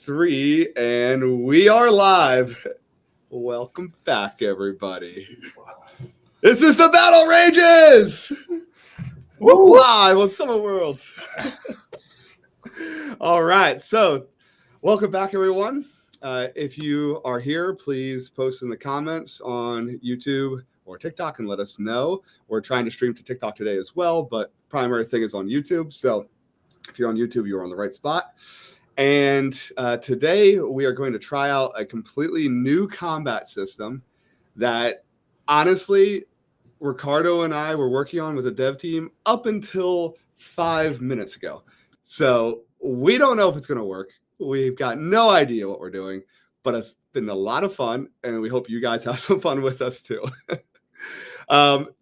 3, and we are live. Welcome back, everybody. This is the Battle Rages! Woo! Live on Summer Worlds. All right, so welcome back, everyone. If you are here, please post in the comments on YouTube or TikTok and let us know. We're trying to stream to TikTok today as well, but primary thing is on YouTube. So if you're on YouTube, you're on the right spot. And today we are going to try out a completely new combat system that honestly, Ricardo and I were working on with the dev team up until 5 minutes ago. So we don't know if it's going to work. We've got no idea what we're doing, but it's been a lot of fun, and we hope you guys have some fun with us too.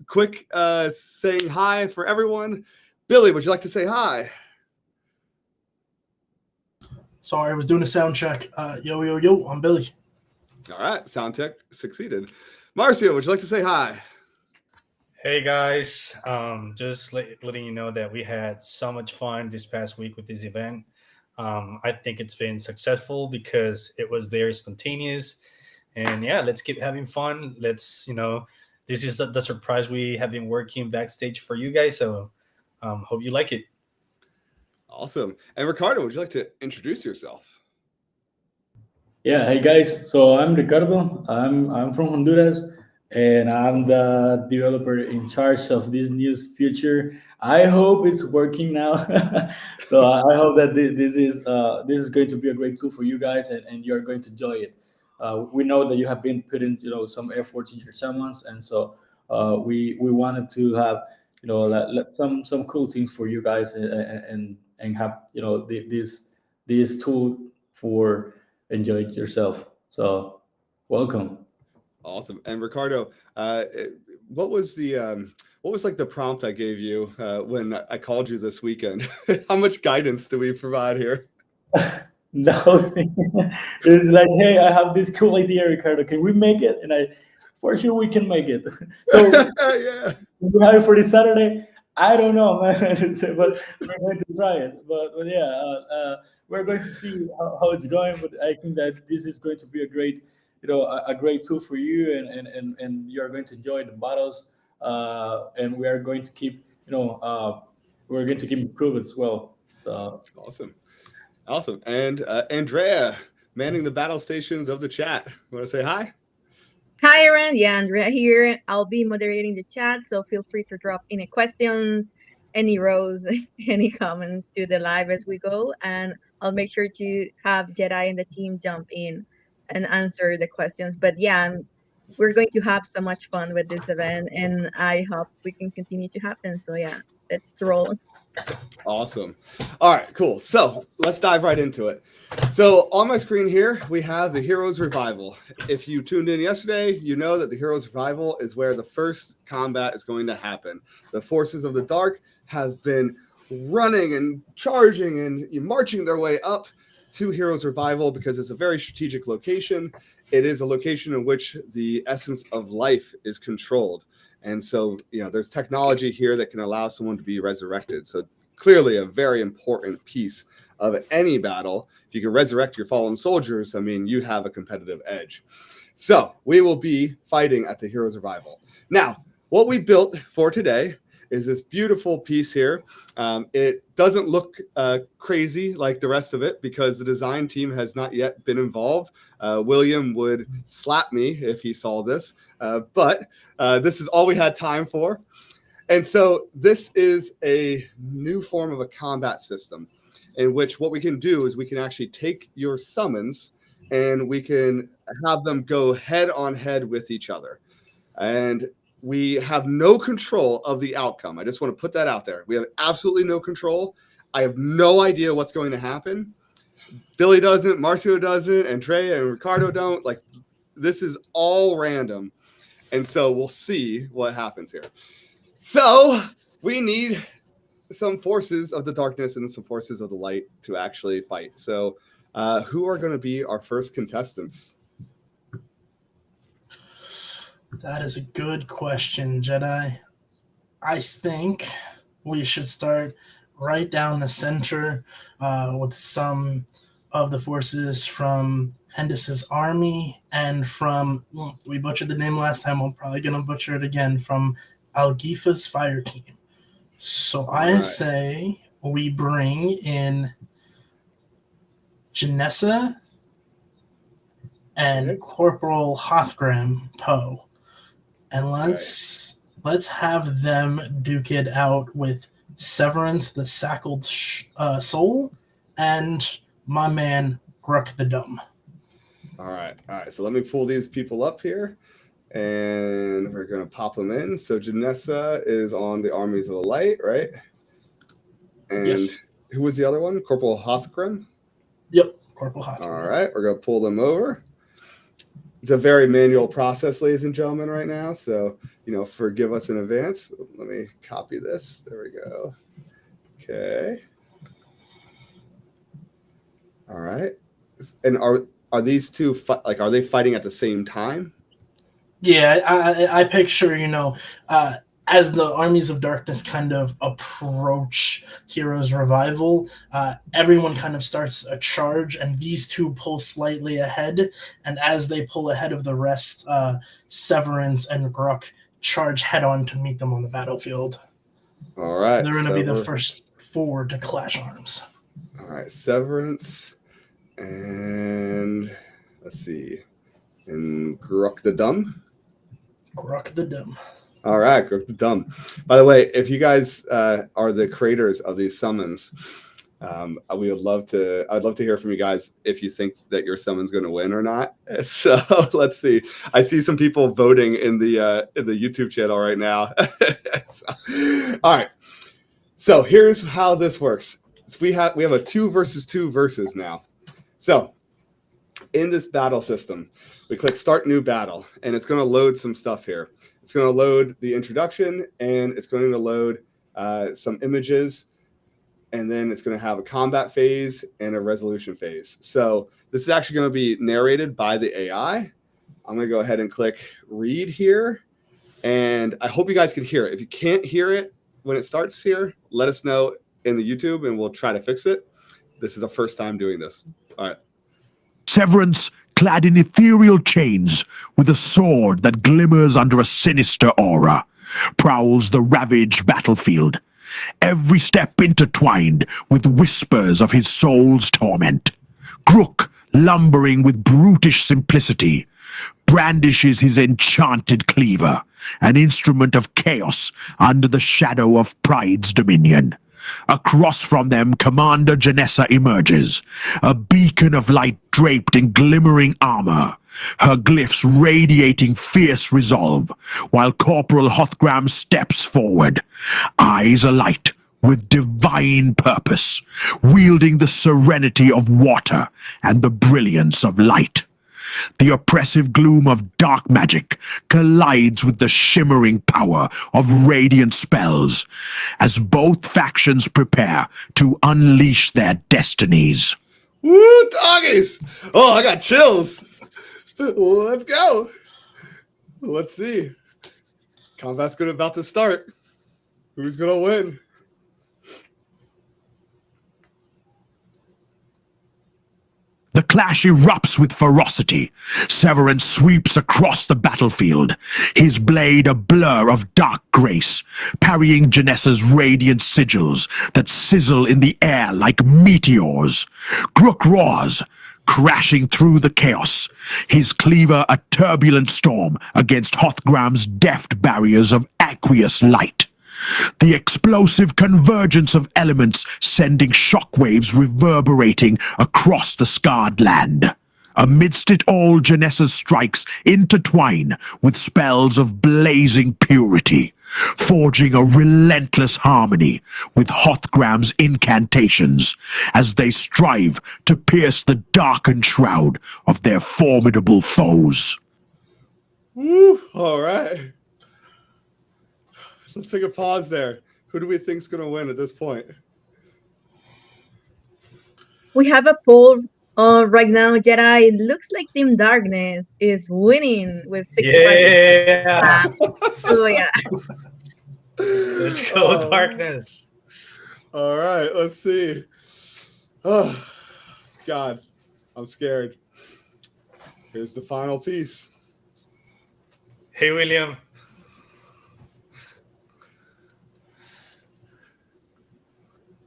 Quick saying hi for everyone. Billy, would you like to say hi? Sorry, I was doing a sound check. Yo, I'm Billy. All right, sound check succeeded. Marcio, would you like to say hi? Hey guys, just letting you know that we had so much fun this past week with this event. I think it's been successful because it was very spontaneous, and yeah, let's keep having fun. This is the surprise we have been working backstage for you guys, so hope you like it. Awesome. And Ricardo, would you like to introduce yourself? Yeah, hey guys. So I'm Ricardo. I'm from Honduras, and I'm the developer in charge of this new feature. I hope it's working now. So I hope that this is going to be a great tool for you guys, and you're going to enjoy it. We know that you have been putting some effort in your summons, and so we wanted to have some cool things for you guys, and have this tool for enjoy it yourself. So welcome. Awesome. And Ricardo, what was like the prompt I gave you when I called you this weekend? How much guidance do we provide here? No, it's like, hey, I have this cool idea, Ricardo. Can we make it? And for sure we can make it. So yeah, we have it for this Saturday. I don't know, man, but we're going to try it. But yeah, we're going to see how it's going. But I think that this is going to be a great, a great tool for you, and you're going to enjoy the battles. And we are going to keep, we're going to keep improving as well. So awesome. And Andrea, manning the battle stations of the chat. You want to say hi? Hi, Aaron. Yeah, Andrea here. I'll be moderating the chat, so feel free to drop any questions, any rows, any comments to the live as we go, and I'll make sure to have Jedi and the team jump in and answer the questions. But yeah, we're going to have so much fun with this event, and I hope we can continue to have them. So yeah, let's roll. Awesome. All right, cool. So let's dive right into it. So on my screen here, we have the Heroes Revival. If you tuned in yesterday, you know that the Heroes Revival is where the first combat is going to happen. The forces of the dark have been running and charging and marching their way up to Heroes Revival because it's a very strategic location. It is a location in which the essence of life is controlled. And so, there's technology here that can allow someone to be resurrected. So clearly a very important piece of any battle. If you can resurrect your fallen soldiers, you have a competitive edge. So we will be fighting at the Heroes Revival. Now, what we built for today is this beautiful piece here. It doesn't look crazy like the rest of it because the design team has not yet been involved. William would slap me if he saw this, but this is all we had time for. And so this is a new form of a combat system in which what we can do is we can actually take your summons and we can have them go head on head with each other. And we have no control of the outcome. I just want to put that out there. We have absolutely no control. I have no idea what's going to happen. Billy doesn't, Marcio doesn't, Andrea and Ricardo don't. Like, this is all random. And so we'll see what happens here. So we need some forces of the darkness and some forces of the light to actually fight. So who are going to be our first contestants? That is a good question, Jedi. I think we should start right down the center with some of the forces from Hendis's army and from, we butchered the name last time, I'm probably going to butcher it again, from Algifa's fire team. So I say we bring in Janessa and Corporal Hothgram Poe, and let's have them duke it out with Severance, the Sackled Soul, and my man Gruck the Dumb. All right. So let me pull these people up here, and we're gonna pop them in. So Janessa is on the Armies of the Light, right? And yes. Who was the other one? Corporal Hothgram? Yep, Corporal Hothgram. All right, we're gonna pull them over. It's a very manual process, ladies and gentlemen, right now. So, forgive us in advance. Let me copy this. There we go. Okay. All right. And are these two are they fighting at the same time? Yeah, I picture, as the armies of darkness kind of approach Heroes Revival, everyone kind of starts a charge, and these two pull slightly ahead. And as they pull ahead of the rest, Severance and Gruck charge head on to meet them on the battlefield. All right. They're going to be the first forward to clash arms. All right, Severance, and let's see, and Gruck the Dumb. Gruck the Dumb. All right, Gruck the Dumb. By the way, if you guys are the creators of these summons, I'd love to hear from you guys if you think that your summon's going to win or not. So let's see. I see some people voting in the YouTube channel right now. All right. So here's how this works. So we have a 2 versus 2 versus now. So in this battle system, we click Start New Battle, and it's going to load some stuff here. It's going to load the introduction, and it's going to load some images, and then it's going to have a combat phase and a resolution phase. So this is actually going to be narrated by the AI. I'm going to go ahead and click Read here, and I hope you guys can hear it. If you can't hear it when it starts here, let us know in the YouTube, and we'll try to fix it. This is the first time doing this. All right. Severance, clad in ethereal chains, with a sword that glimmers under a sinister aura, prowls the ravaged battlefield, every step intertwined with whispers of his soul's torment. Gruck, lumbering with brutish simplicity, brandishes his enchanted cleaver, an instrument of chaos under the shadow of Pride's dominion. Across from them, Commander Janessa emerges, a beacon of light draped in glimmering armor, her glyphs radiating fierce resolve, while Corporal Hothgram steps forward, eyes alight with divine purpose, wielding the serenity of water and the brilliance of light. The oppressive gloom of dark magic collides with the shimmering power of radiant spells as both factions prepare to unleash their destinies. Woo, doggies! Oh, I got chills. Let's go. Let's see. Combat's about to start. Who's going to win? The clash erupts with ferocity. Severance sweeps across the battlefield, his blade a blur of dark grace, parrying Janessa's radiant sigils that sizzle in the air like meteors. Gruck roars, crashing through the chaos, his cleaver a turbulent storm against Hothgram's deft barriers of aqueous light. The explosive convergence of elements sending shockwaves reverberating across the scarred land. Amidst it all, Janessa's strikes intertwine with spells of blazing purity, forging a relentless harmony with Hothgram's incantations as they strive to pierce the darkened shroud of their formidable foes. Woo, all right. Let's take a pause there. Who do we think is going to win at this point? We have a poll right now, Jedi. It looks like Team Darkness is winning with 65%. Yeah. So yeah. Let's go, Darkness. All right, let's see. Oh, God. I'm scared. Here's the final piece. Hey, William.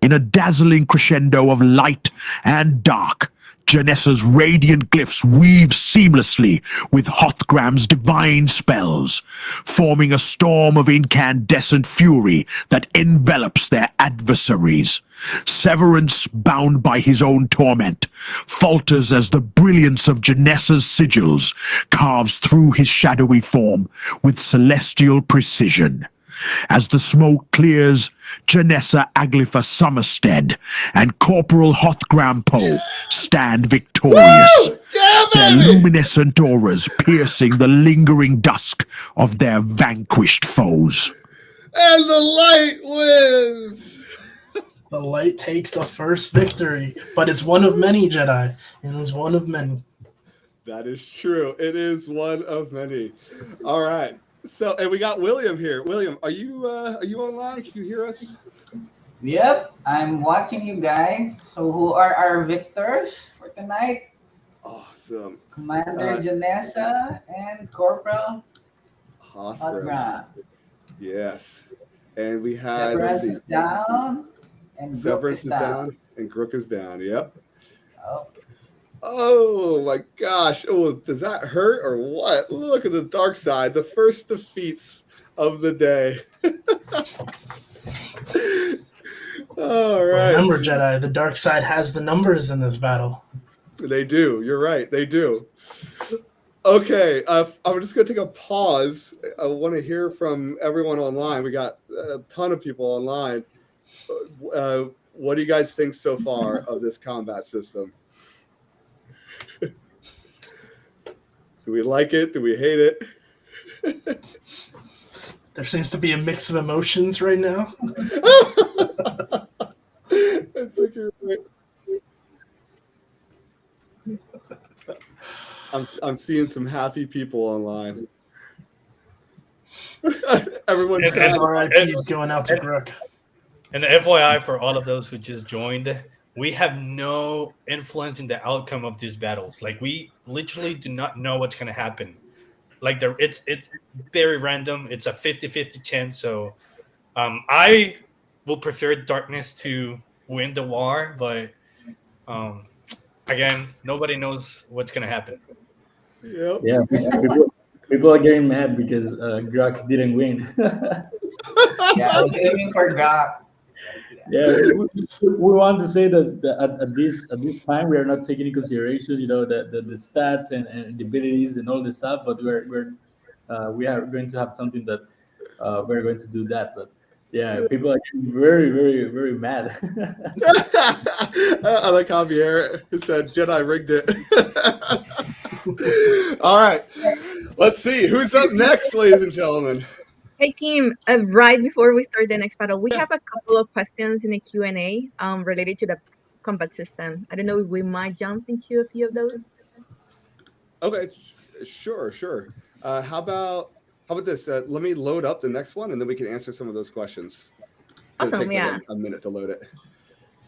In a dazzling crescendo of light and dark, Janessa's radiant glyphs weave seamlessly with Hothgram's divine spells, forming a storm of incandescent fury that envelops their adversaries. Severance, bound by his own torment, falters as the brilliance of Janessa's sigils carves through his shadowy form with celestial precision. As the smoke clears, Janessa Aglifa Summerstead and Corporal Hothgram Poe stand victorious, Yeah, their baby! luminescent auras piercing the lingering dusk of their vanquished foes. And the light wins! The light takes the first victory, but it's one of many, Jedi. It is one of many. That is true. It is one of many. All right. So, and we got William here. William, are you online? Can you hear us? Yep, I'm watching you guys. So who are our victors for tonight? Awesome. Commander Janessa and Corporal Hothgram. Hothgram. Yes. And we had Severance is down and Severance is down. and Grook is down. Yep. Oh. Oh my gosh. Oh, does that hurt or what? Look at the dark side. The first defeats of the day. All right. Remember, Jedi, the dark side has the numbers in this battle. They do. You're right. They do. Okay. I'm just going to take a pause. I want to hear from everyone online. We got a ton of people online. What do you guys think so far of this combat system? Do we like it? Do we hate it? There seems to be a mix of emotions right now. I think you're right. I'm seeing some happy people online. Everyone's And- RIP's going out to Grook. And FYI for all of those who just joined, we have no influence in the outcome of these battles. Like, we literally do not know what's going to happen. Like, it's very random. It's a 50-50 chance. So I will prefer darkness to win the war, but again, nobody knows what's going to happen. Yep. Yeah, people are getting mad because Grok didn't win. Yeah, I was aiming for Gok. Yeah, we want to say that at this time we are not taking into consideration, the stats and the abilities and all this stuff, but we are going to have something that we're going to do that. But yeah, people are getting very, very, very mad. I like Javier said Jedi rigged it. All right. Let's see. Who's up next, ladies and gentlemen? Hey team, right before we start the next battle, we have a couple of questions in the Q&A related to the combat system. I don't know if we might jump into a few of those. Okay, sure. How about this? Let me load up the next one, and then we can answer some of those questions. Awesome, It takes yeah. like a minute to load it.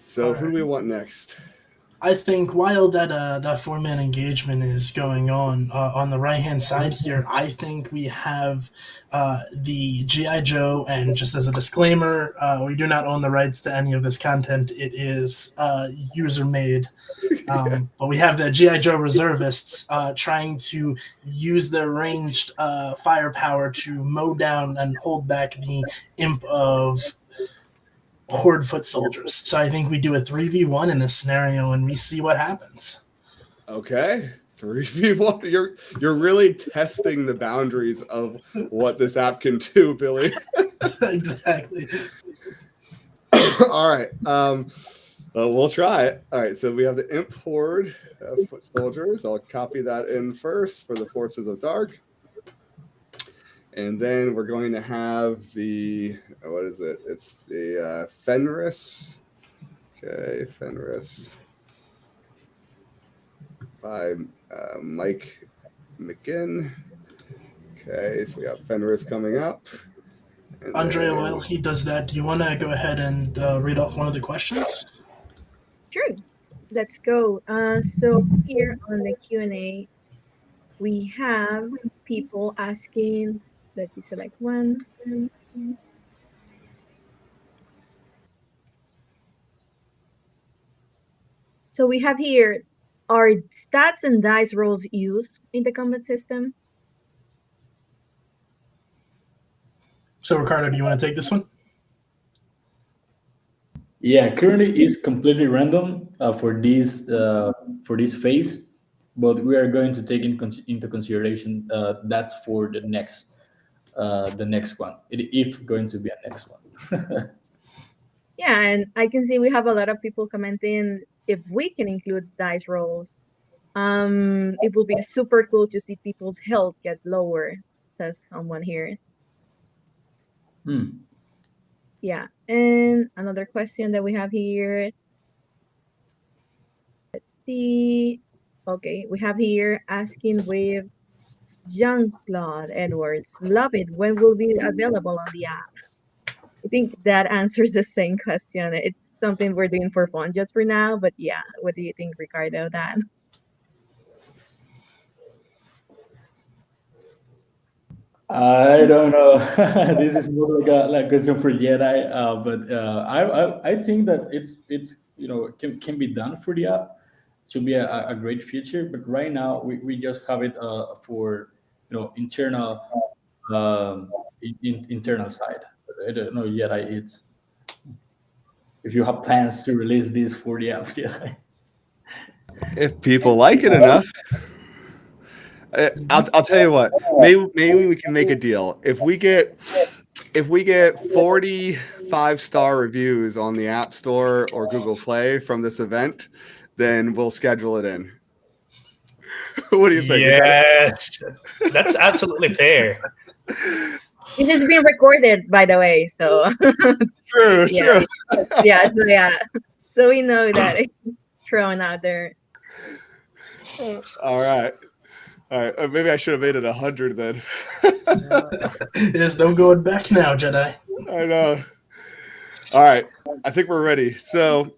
So who do we want next? I think while that 4-man engagement is going on the right-hand side here, I think we have the G.I. Joe, and just as a disclaimer, we do not own the rights to any of this content. It is user-made. But we have the G.I. Joe reservists trying to use their ranged firepower to mow down and hold back the Imp of Horde foot soldiers. So I think we do a 3v1 in this scenario and we see what happens. Okay. 3v1. You're really testing the boundaries of what this app can do, Billy. Exactly. All right. We'll try it. All right. So we have the Imp Horde foot soldiers. I'll copy that in first for the Forces of Dark. And then we're going to have the, what is it? It's the Fenris. Okay, Fenris. By Mike McGinn. Okay, so we got Fenris coming up. And Andrea, then- while he does that, do you want to go ahead and read off one of the questions? Sure. let's go. So here on the Q&A, we have people asking. Let me select one. So we have here, are stats and dice rolls used in the combat system? So, Ricardo, do you want to take this one? Yeah, currently is completely random for this phase, but we are going to take into consideration that's for the next one. If going to be a next one. Yeah, and I can see we have a lot of people commenting if we can include dice rolls. It will be super cool to see people's health get lower, says someone here. Yeah, and another question that we have here. Let's see. Okay, we have here asking with Jean-Claude Edwards. Love it. When will be available on the app? I think that answers the same question. It's something we're doing for fun just for now, but yeah, what do you think, Ricardo, that? I don't know. This is more like a question for Jedi, but I think that it's can be done for the app. Should be a great feature, but right now we just have it for internal internal side. But I don't know yet. It's if you have plans to release this for the app, Jedi. If people like it enough. I'll tell you what. Maybe we can make a deal. If we get 40 5-star reviews on the App Store or Google Play from this event, then we'll schedule it in. What do you think? Yes, that's absolutely fair. It is being recorded, by the way, so True, yeah. true. yeah, so we know that it's thrown out there. All right. Maybe I should have made it 100 then. There's no going back now, Jedi. I know. All right. I think we're ready. So,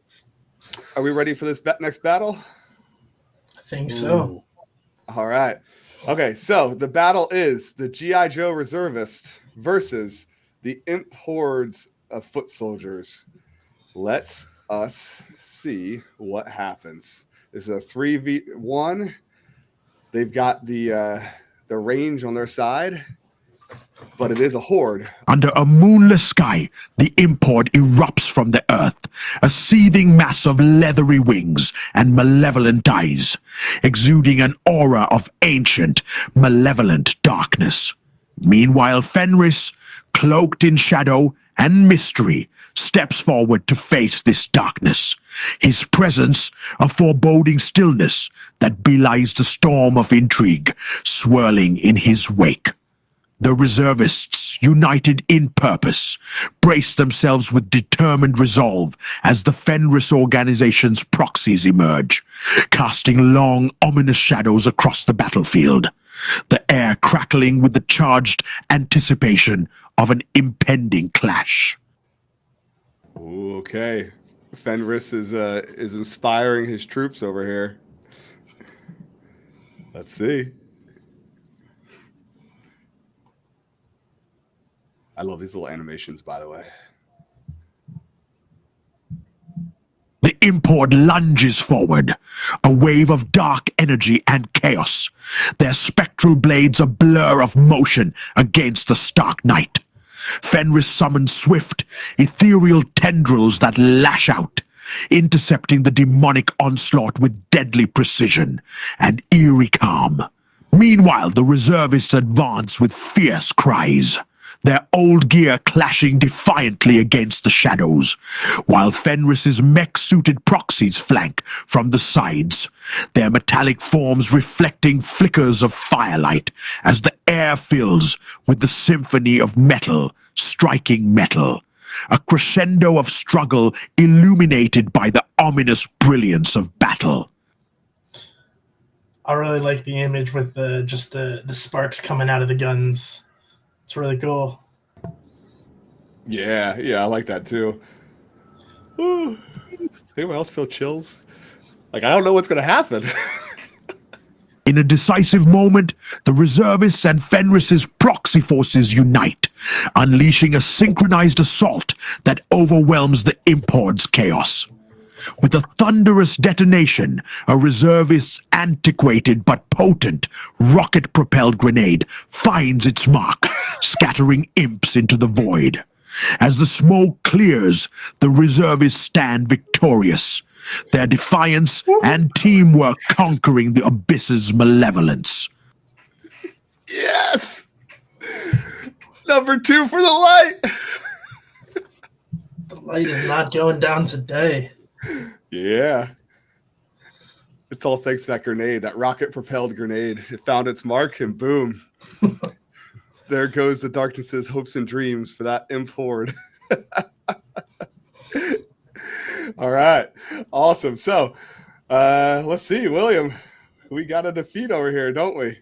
are we ready for this next battle? I think so. All right. Okay. So, the battle is the G.I. Joe reservist versus the Imp Hordes of foot soldiers. Let us see what happens. This is a 3v1. They've got the range on their side, but it is a horde. Under a moonless sky, the Imp Horde erupts from the earth, a seething mass of leathery wings and malevolent eyes, exuding an aura of ancient, malevolent darkness. Meanwhile, Fenris, cloaked in shadow and mystery, steps forward to face this darkness. His presence, a foreboding stillness that belies the storm of intrigue swirling in his wake. The reservists, united in purpose, brace themselves with determined resolve as the Fenris organization's proxies emerge, casting long, ominous shadows across the battlefield, the air crackling with the charged anticipation of an impending clash. Okay. Fenris is inspiring his troops over here. Let's see. I love these little animations, by the way. The Imp Horde lunges forward, a wave of dark energy and chaos, their spectral blades a blur of motion against the stark night. Fenris summons swift, ethereal tendrils that lash out, intercepting the demonic onslaught with deadly precision and eerie calm. Meanwhile, the reservists advance with fierce cries, their old gear clashing defiantly against the shadows, while Fenris's mech-suited proxies flank from the sides, their metallic forms reflecting flickers of firelight as the air fills with the symphony of metal striking metal, a crescendo of struggle illuminated by the ominous brilliance of battle. I really like the image with the sparks coming out of the guns. It's really cool. Yeah, I like that too. Ooh. Does anyone else feel chills? Like, I don't know what's going to happen. In a decisive moment, the reservists and Fenris's proxy forces unite, unleashing a synchronized assault that overwhelms the Imp Horde's chaos. With a thunderous detonation, a reservist's antiquated but potent rocket-propelled grenade finds its mark, scattering imps into the void. As the smoke clears, the reservists stand victorious, their defiance and teamwork conquering the abyss's malevolence. Yes! Number 2 for the light! The light is not going down today. Yeah. It's all thanks to that grenade, that rocket-propelled grenade. It found its mark, and boom. There goes the darkness's hopes and dreams for that Imp Horde. All right. Awesome. So, let's see, William. We got a defeat over here, don't we?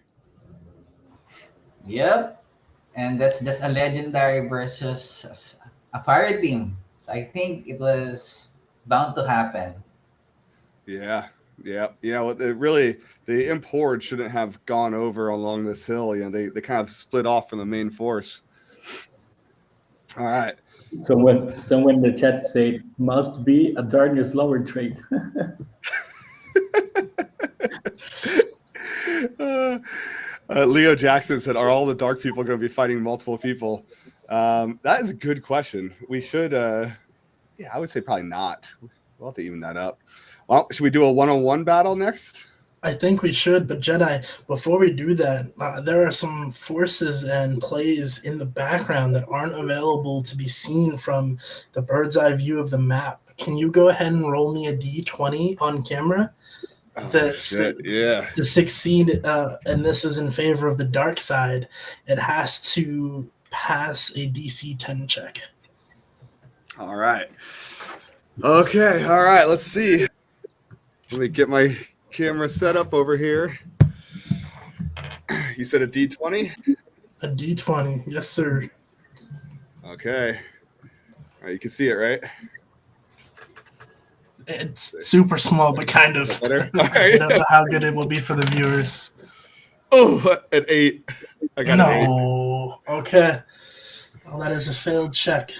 Yep. And that's just a legendary versus a fire team. So I think it was bound to happen. Yeah. Yeah. You know, the Imp Horde shouldn't have gone over along this hill. You know, they kind of split off from the main force. All right. So when the chat say must be a darkness lower trait. Leo Jackson said, "Are all the dark people going to be fighting multiple people?" That is a good question. We should, yeah, I would say probably not. We'll have to even that up. Well, should we do a one-on-one battle next? I think we should, but Jedi, before we do that, there are some forces and plays in the background that aren't available to be seen from the bird's eye view of the map. Can you go ahead and roll me a d20 on camera? Yeah. To succeed, and this is in favor of the dark side, it has to pass a DC 10 check. All right. Okay. All right. Let's see. Let me get my camera set up over here. You said a D20? A D20, yes, sir. Okay. All right, you can see it, right? It's super small, but kind of. Better? I don't know how good it will be for the viewers. Oh, an 8. I got an 8. No. Okay. Well, that is a failed check.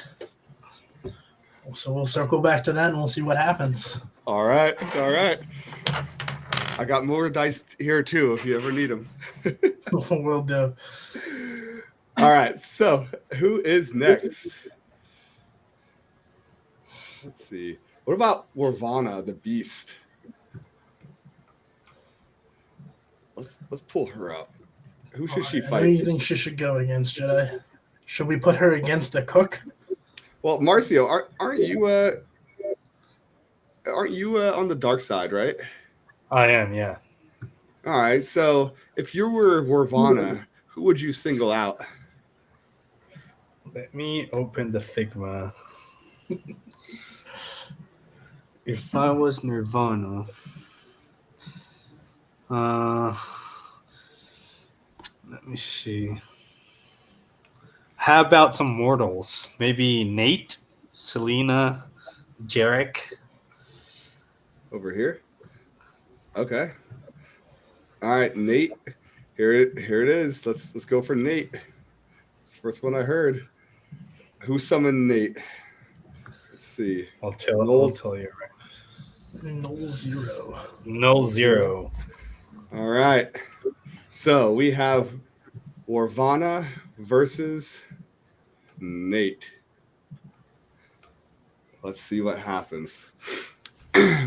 So we'll circle back to that and we'll see what happens. All right. All right. I got more dice here, too, if you ever need them. Will do. All right. So who is next? Let's see. What about Warvana, the beast? Let's pull her up. Who should she fight? Who do you think she should go against, Jedi? Should we put her against the cook? Well, Marcio, aren't you on the dark side, right? I am, yeah. All right. So if you were Warvana, who would you single out? Let me open the Figma. If I was Nirvana, let me see. How about some mortals? Maybe Nate, Selena, Jerick. Over here. Okay. All right, Nate. Here it is. Let's go for Nate. It's the first one I heard. Who summoned Nate? Let's see. I'll tell you right. Null 0. Null 0. All right. So we have Warvana versus Nate. Let's see what happens.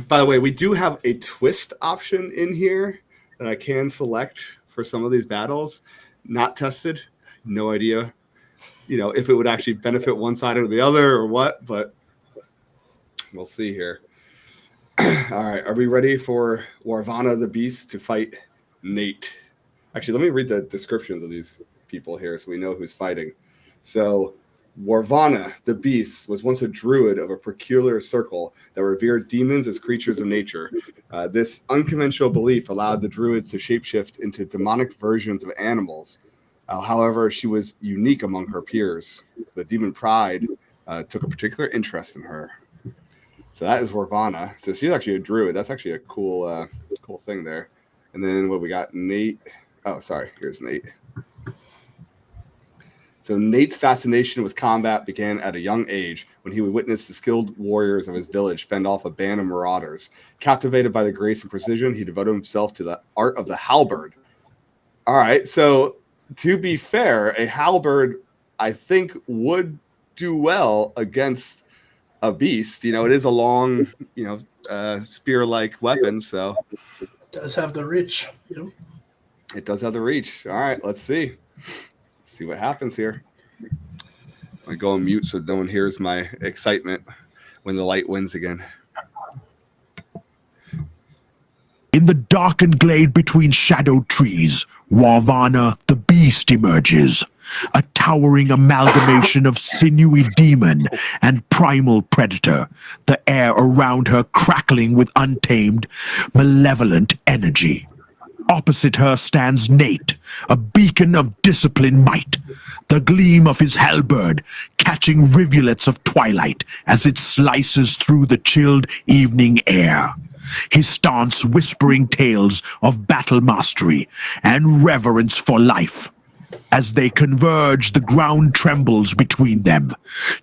By the way, we do have a twist option in here that I can select for some of these battles. Not tested. No idea, if it would actually benefit one side or the other or what, but we'll see here. All right. Are we ready for Warvana the Beast to fight Nate? Actually, let me read the descriptions of these people here so we know who's fighting. So Warvana the Beast was once a druid of a peculiar circle that revered demons as creatures of nature. This unconventional belief allowed the druids to shapeshift into demonic versions of animals. However, she was unique among her peers. The demon Pride took a particular interest in her. So that is Warvana. So she's actually a druid. That's actually a cool thing there. And then what we got, Nate. Oh, sorry. Here's Nate. So Nate's fascination with combat began at a young age when he would witness the skilled warriors of his village fend off a band of marauders. Captivated by the grace and precision, he devoted himself to the art of the halberd. All right, so to be fair, a halberd, I think, would do well against a beast. You know, it is a long, spear-like weapon, so. It does have the reach. Yep. It does have the reach. All right, let's see. See what happens here. I go on mute so no one hears my excitement when the light wins again. In the darkened glade between shadowed trees, Warvana the beast emerges, a towering amalgamation of sinewy demon and primal predator, the air around her crackling with untamed, malevolent energy. Opposite her stands Nate, a beacon of disciplined might, the gleam of his halberd catching rivulets of twilight as it slices through the chilled evening air. His stance whispering tales of battle mastery and reverence for life. As they converge, the ground trembles between them,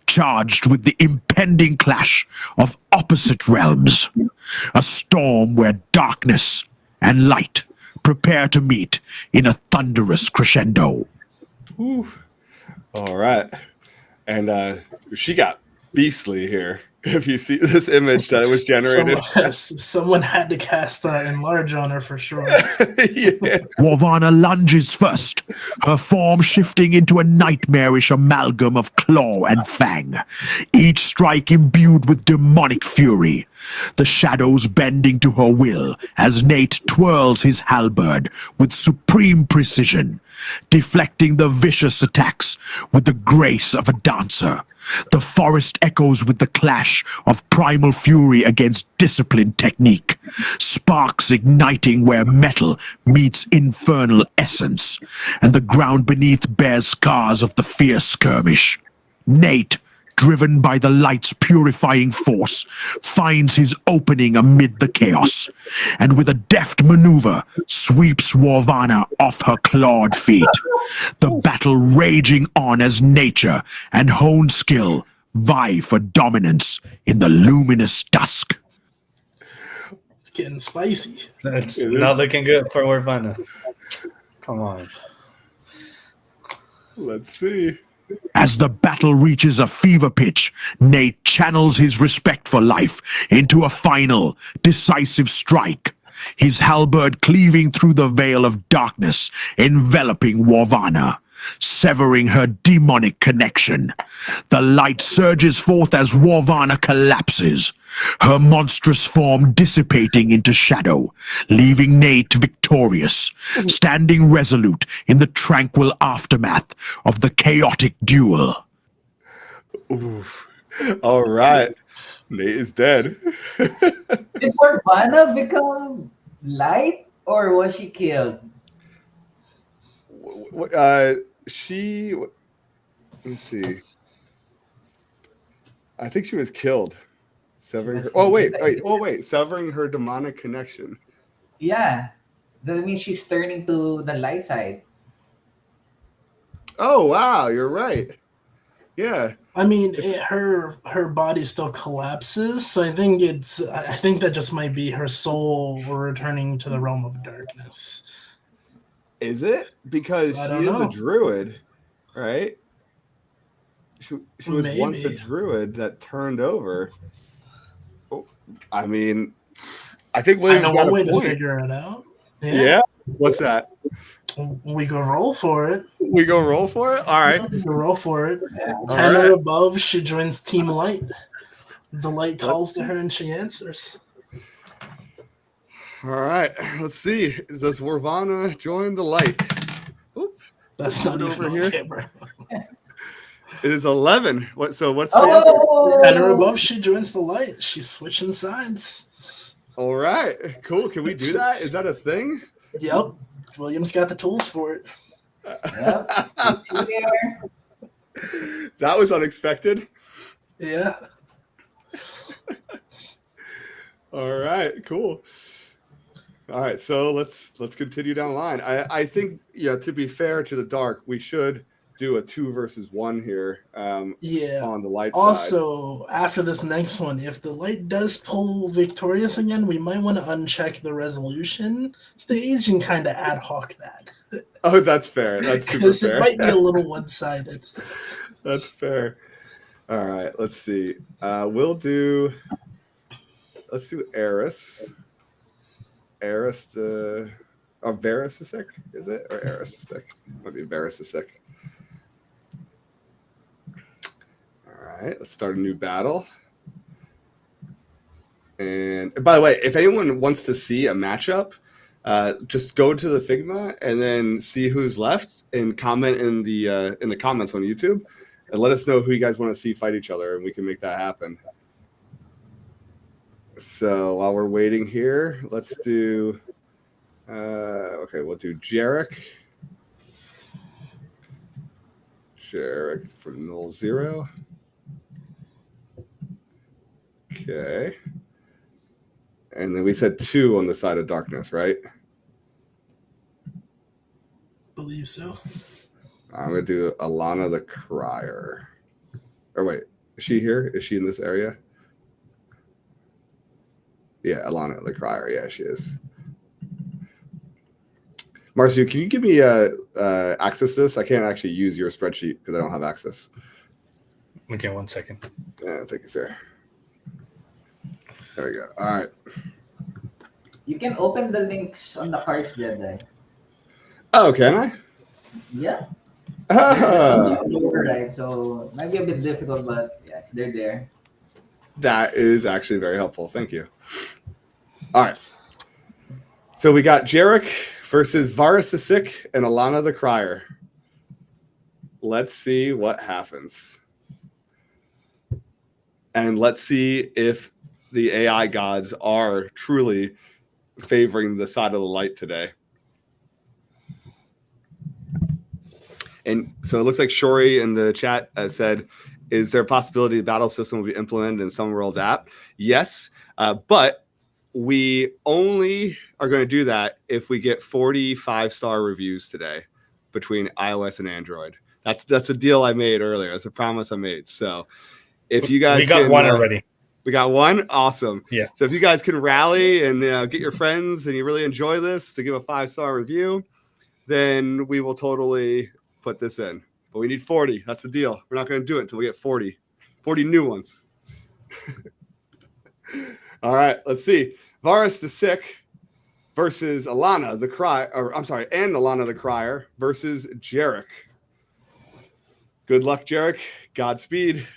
charged with the impending clash of opposite realms. A storm where darkness and light prepare to meet in a thunderous crescendo. Ooh. All right. And she got beastly here. If you see this image that was generated. Someone had to cast enlarge on her for sure. Yeah. Warvana lunges first, her form shifting into a nightmarish amalgam of claw and fang, each strike imbued with demonic fury, the shadows bending to her will as Nate twirls his halberd with supreme precision, deflecting the vicious attacks with the grace of a dancer. The forest echoes with the clash of primal fury against disciplined technique, sparks igniting where metal meets infernal essence, and the ground beneath bears scars of the fierce skirmish. Nate, driven by the light's purifying force, finds his opening amid the chaos, and with a deft maneuver, sweeps Warvana off her clawed feet. The battle raging on as nature and honed skill vie for dominance in the luminous dusk. It's getting spicy. It's not looking good for Warvana. Come on. Let's see. As the battle reaches a fever pitch, Nate channels his respect for life into a final, decisive strike, his halberd cleaving through the veil of darkness, enveloping Warvana, severing her demonic connection. The light surges forth as Warvana collapses, her monstrous form dissipating into shadow, leaving Nate victorious, standing resolute in the tranquil aftermath of the chaotic duel. Oof. All right. Nate is dead. Did Warvana become light or was she killed? She, let me see. I think she was killed. Severing her, severing her demonic connection. Yeah. That means she's turning to the light side. Oh, wow. You're right. Yeah. I mean, her body still collapses, so I think that just might be her soul returning to the realm of darkness. Is it? Because she is a druid, right? She was once a druid that turned over. Oh, I mean, I think William's got a way point. to figure it out. Yeah. What's that? We go roll for it. We go roll for it? All right. We go roll for it. All 10 right. or above, she joins Team Light. The light calls to her and she answers. All right. Let's see. Does Warvana join the light? Oop. That's not even on camera. It is 11. What's the answer? 10 or above, she joins the light. She's switching sides. All right. Cool. Can we do that? Is that a thing? Yep. William's got the tools for it. Yep. That was unexpected. Yeah. All right, cool. All right, so let's continue down the line. I think, to be fair to the dark, we should do a 2 versus 1 here. Yeah. On the light side. Also, after this next one, if the light does pull victorious again, we might want to uncheck the resolution stage and kind of ad hoc that. Oh, that's fair. That's super Because fair. it might be a little one-sided. That's fair. All right, let's see. Let's do Eris. Varusisic, is it? Or Erisisic? Might be Varusisic. All right, let's start a new battle. And by the way, if anyone wants to see a matchup, just go to the Figma and then see who's left and comment in the comments on YouTube and let us know who you guys want to see fight each other, and we can make that happen. So while we're waiting here, let's do we'll do Jerick. Jerick from Null Zero. Okay. And then we said 2 on the side of darkness, right? Believe so. I'm going to do Alana the Crier. Or wait, is she here? Is she in this area? Yeah, Alana the Crier. Yeah, she is. Marcio, can you give me access to this? I can't actually use your spreadsheet because I don't have access. Okay, 1 second. Yeah, thank you, sir. There we go. All right. You can open the links on the cards, Jedi. Oh, can I? Yeah. Ah, Right, so might be a bit difficult, but yeah, they're there. that is actually very helpful. Thank you. All right. So we got Jerick versus Varusisic and Alana the Crier. Let's see what happens. And let's see if the AI gods are truly favoring the side of the light today. And so it looks like Shori in the chat said, is there a possibility the battle system will be implemented in Summerworld's app? Yes, but we only are going to do that if we get 40 5-star reviews today between iOS and Android. That's a deal I made earlier. That's a promise I made. So if you guys we got one already. We got one? Awesome. Yeah. So if you guys can rally and get your friends and you really enjoy this to give a 5-star review, then we will totally put this in. But we need 40. That's the deal. We're not going to do it until we get 40 new ones. All right, let's see. Varusisic versus Alana the Crier, and Alana the Crier versus Jerick. Good luck, Jerick. Godspeed.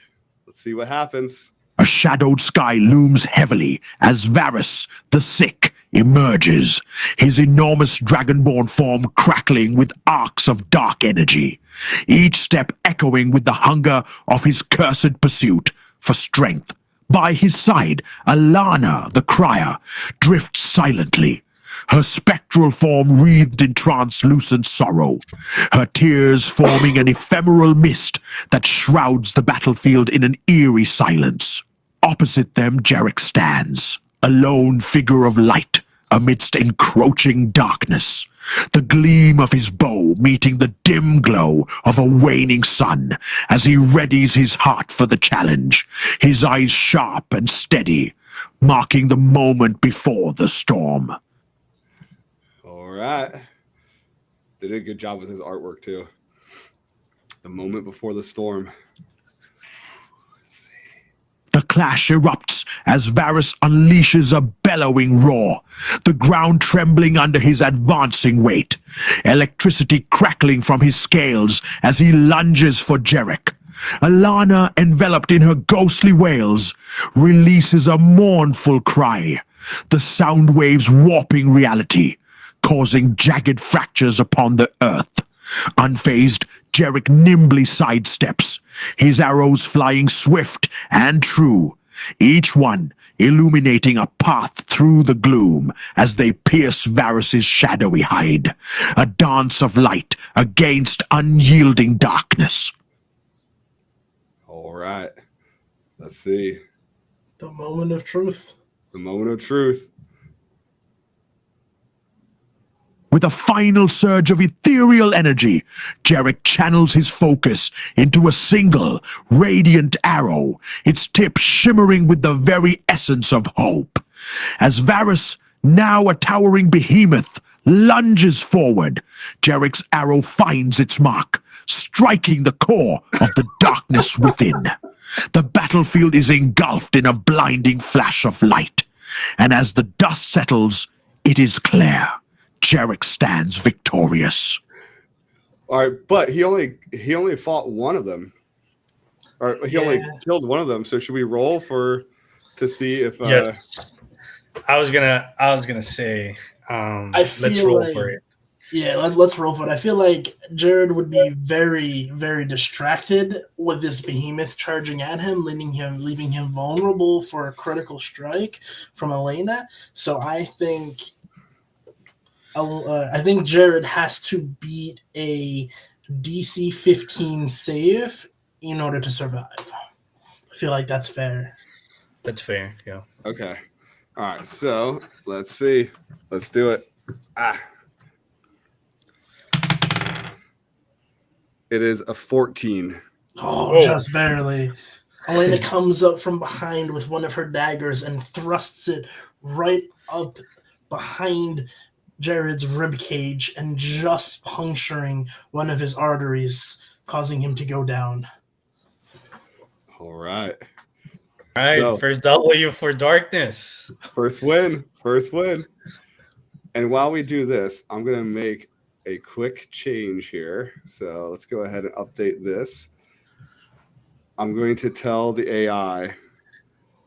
Let's see what happens. A shadowed sky looms heavily as Varus, the Sick, emerges, his enormous dragonborn form crackling with arcs of dark energy, each step echoing with the hunger of his cursed pursuit for strength. By his side, Alana, the Crier, drifts silently, her spectral form wreathed in translucent sorrow, her tears forming an ephemeral mist that shrouds the battlefield in an eerie silence. Opposite them, Jerick stands, a lone figure of light amidst encroaching darkness, the gleam of his bow meeting the dim glow of a waning sun as he readies his heart for the challenge, his eyes sharp and steady, marking the moment before the storm. All right. They did a good job with his artwork, too. The moment before the storm. The clash erupts as Varus unleashes a bellowing roar, the ground trembling under his advancing weight, electricity crackling from his scales as he lunges for Jerick. Alana, enveloped in her ghostly wails, releases a mournful cry, the sound waves warping reality, causing jagged fractures upon the earth. Unfazed, Jerick nimbly sidesteps, his arrows flying swift and true, each one illuminating a path through the gloom as they pierce Varus's shadowy hide, a dance of light against unyielding darkness. All right. Let's see. The moment of truth. The moment of truth. With a final surge of ethereal energy, Jerick channels his focus into a single, radiant arrow, its tip shimmering with the very essence of hope. As Varus, now a towering behemoth, lunges forward, Jerick's arrow finds its mark, striking the core of the darkness within. The battlefield is engulfed in a blinding flash of light, and as the dust settles, it is clear. Jerick stands victorious. All right, but he only fought one of them, or he only killed one of them. So should we roll to see if? Yes, I was gonna say, let's roll for it. Yeah, let's roll for it. I feel like Jared would be very, very distracted with this behemoth charging at him, leaving him vulnerable for a critical strike from Alana. So I think Jared has to beat a DC 15 save in order to survive. I feel like that's fair. That's fair, yeah. Okay. All right, so let's see. Let's do it. It is a 14. Oh, just barely. Alana comes up from behind with one of her daggers and thrusts it right up behind Jared's ribcage and just puncturing one of his arteries, causing him to go down. All right. All right, so, first W for darkness. First win. And while we do this, I'm going to make a quick change here. So let's go ahead and update this. I'm going to tell the AI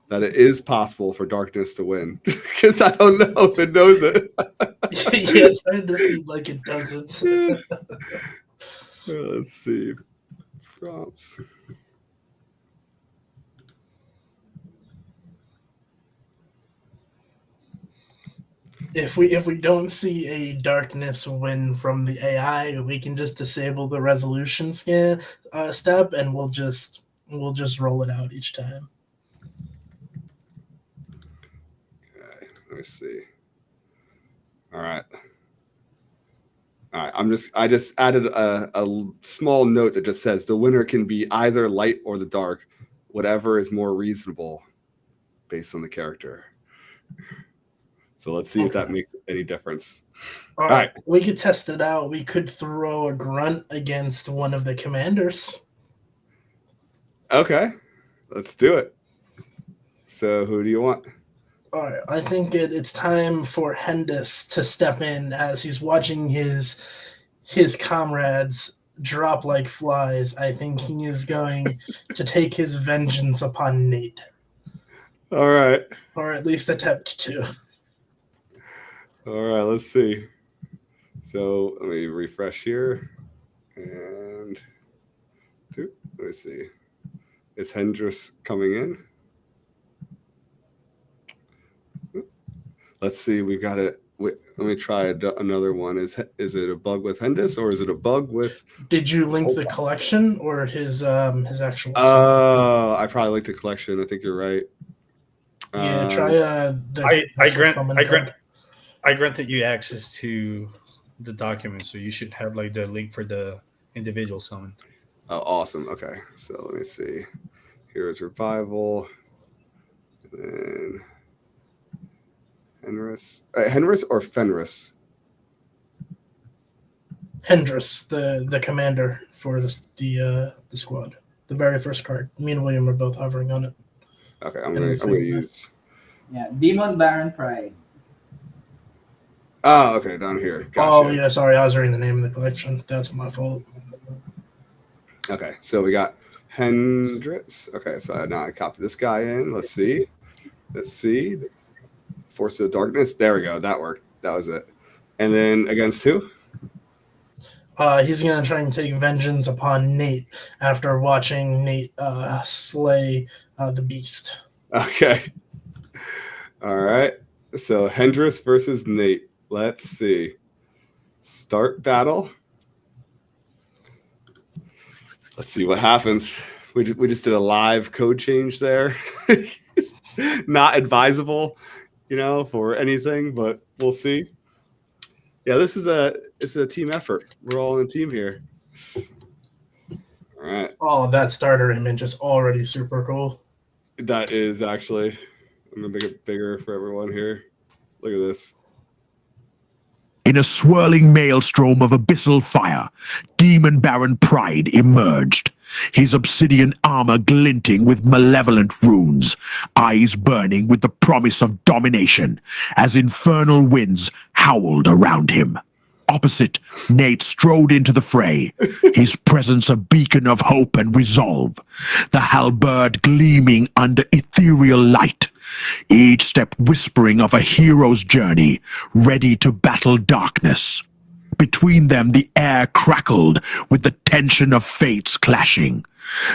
that it is possible for darkness to win, because I don't know if it knows it. Yeah, it's starting to seem like it doesn't. Let's see. Prompts. If we don't see a darkness win from the AI, we can just disable the resolution step, and we'll just roll it out each time. Okay, let me see. All right. I just added a small note that just says the winner can be either light or the dark, whatever is more reasonable based on the character. So let's see if that makes any difference. All right. We could test it out. We could throw a grunt against one of the commanders. Okay. Let's do it. So who do you want? All right. I think it's time for Hendis to step in as he's watching his comrades drop like flies. I think he is going to take his vengeance upon Nate. All right. Or at least attempt to. All right, let's see. So let me refresh here. And let me see. Is Hendis coming in? Let's see. We got it. Let me try another one. Is it a bug with Hendis or is it a bug with? Did you link the collection or his actual? Oh, I probably linked the collection. I think you're right. Yeah, try I granted you access to the document, so you should have like the link for the individual summon. Oh, awesome. Okay, so let me see. Heroes Revival, and then Hendis or Fenris? Hendis, the commander for the squad. The very first card. Me and William are both hovering on it. Okay, I'm gonna use. Yeah, Demon Baron Pride. Oh, okay, down here. Gotcha. Oh, yeah, sorry, I was reading the name of the collection. That's my fault. Okay, so we got Hendis. Okay, so now I copy this guy in. Let's see. Force of Darkness. There we go. That worked. That was it. And then against who? He's going to try and take vengeance upon Nate after watching Nate slay the beast. Okay. All right. So Hendis versus Nate. Let's see. Start battle. Let's see what happens. We just did a live code change there. not advisable, for anything, but we'll see. Yeah, it's a team effort. We're all in a team here. All right. Oh, that starter image is already super cool. That is actually, I'm going to make it bigger for everyone here. Look at this. In a swirling maelstrom of abyssal fire, Demon Baron Pride emerged, his obsidian armor glinting with malevolent runes, eyes burning with the promise of domination as infernal winds howled around him. Opposite, Nate strode into the fray, his presence a beacon of hope and resolve, the halberd gleaming under ethereal light, each step whispering of a hero's journey, ready to battle darkness. Between them, the air crackled with the tension of fates clashing,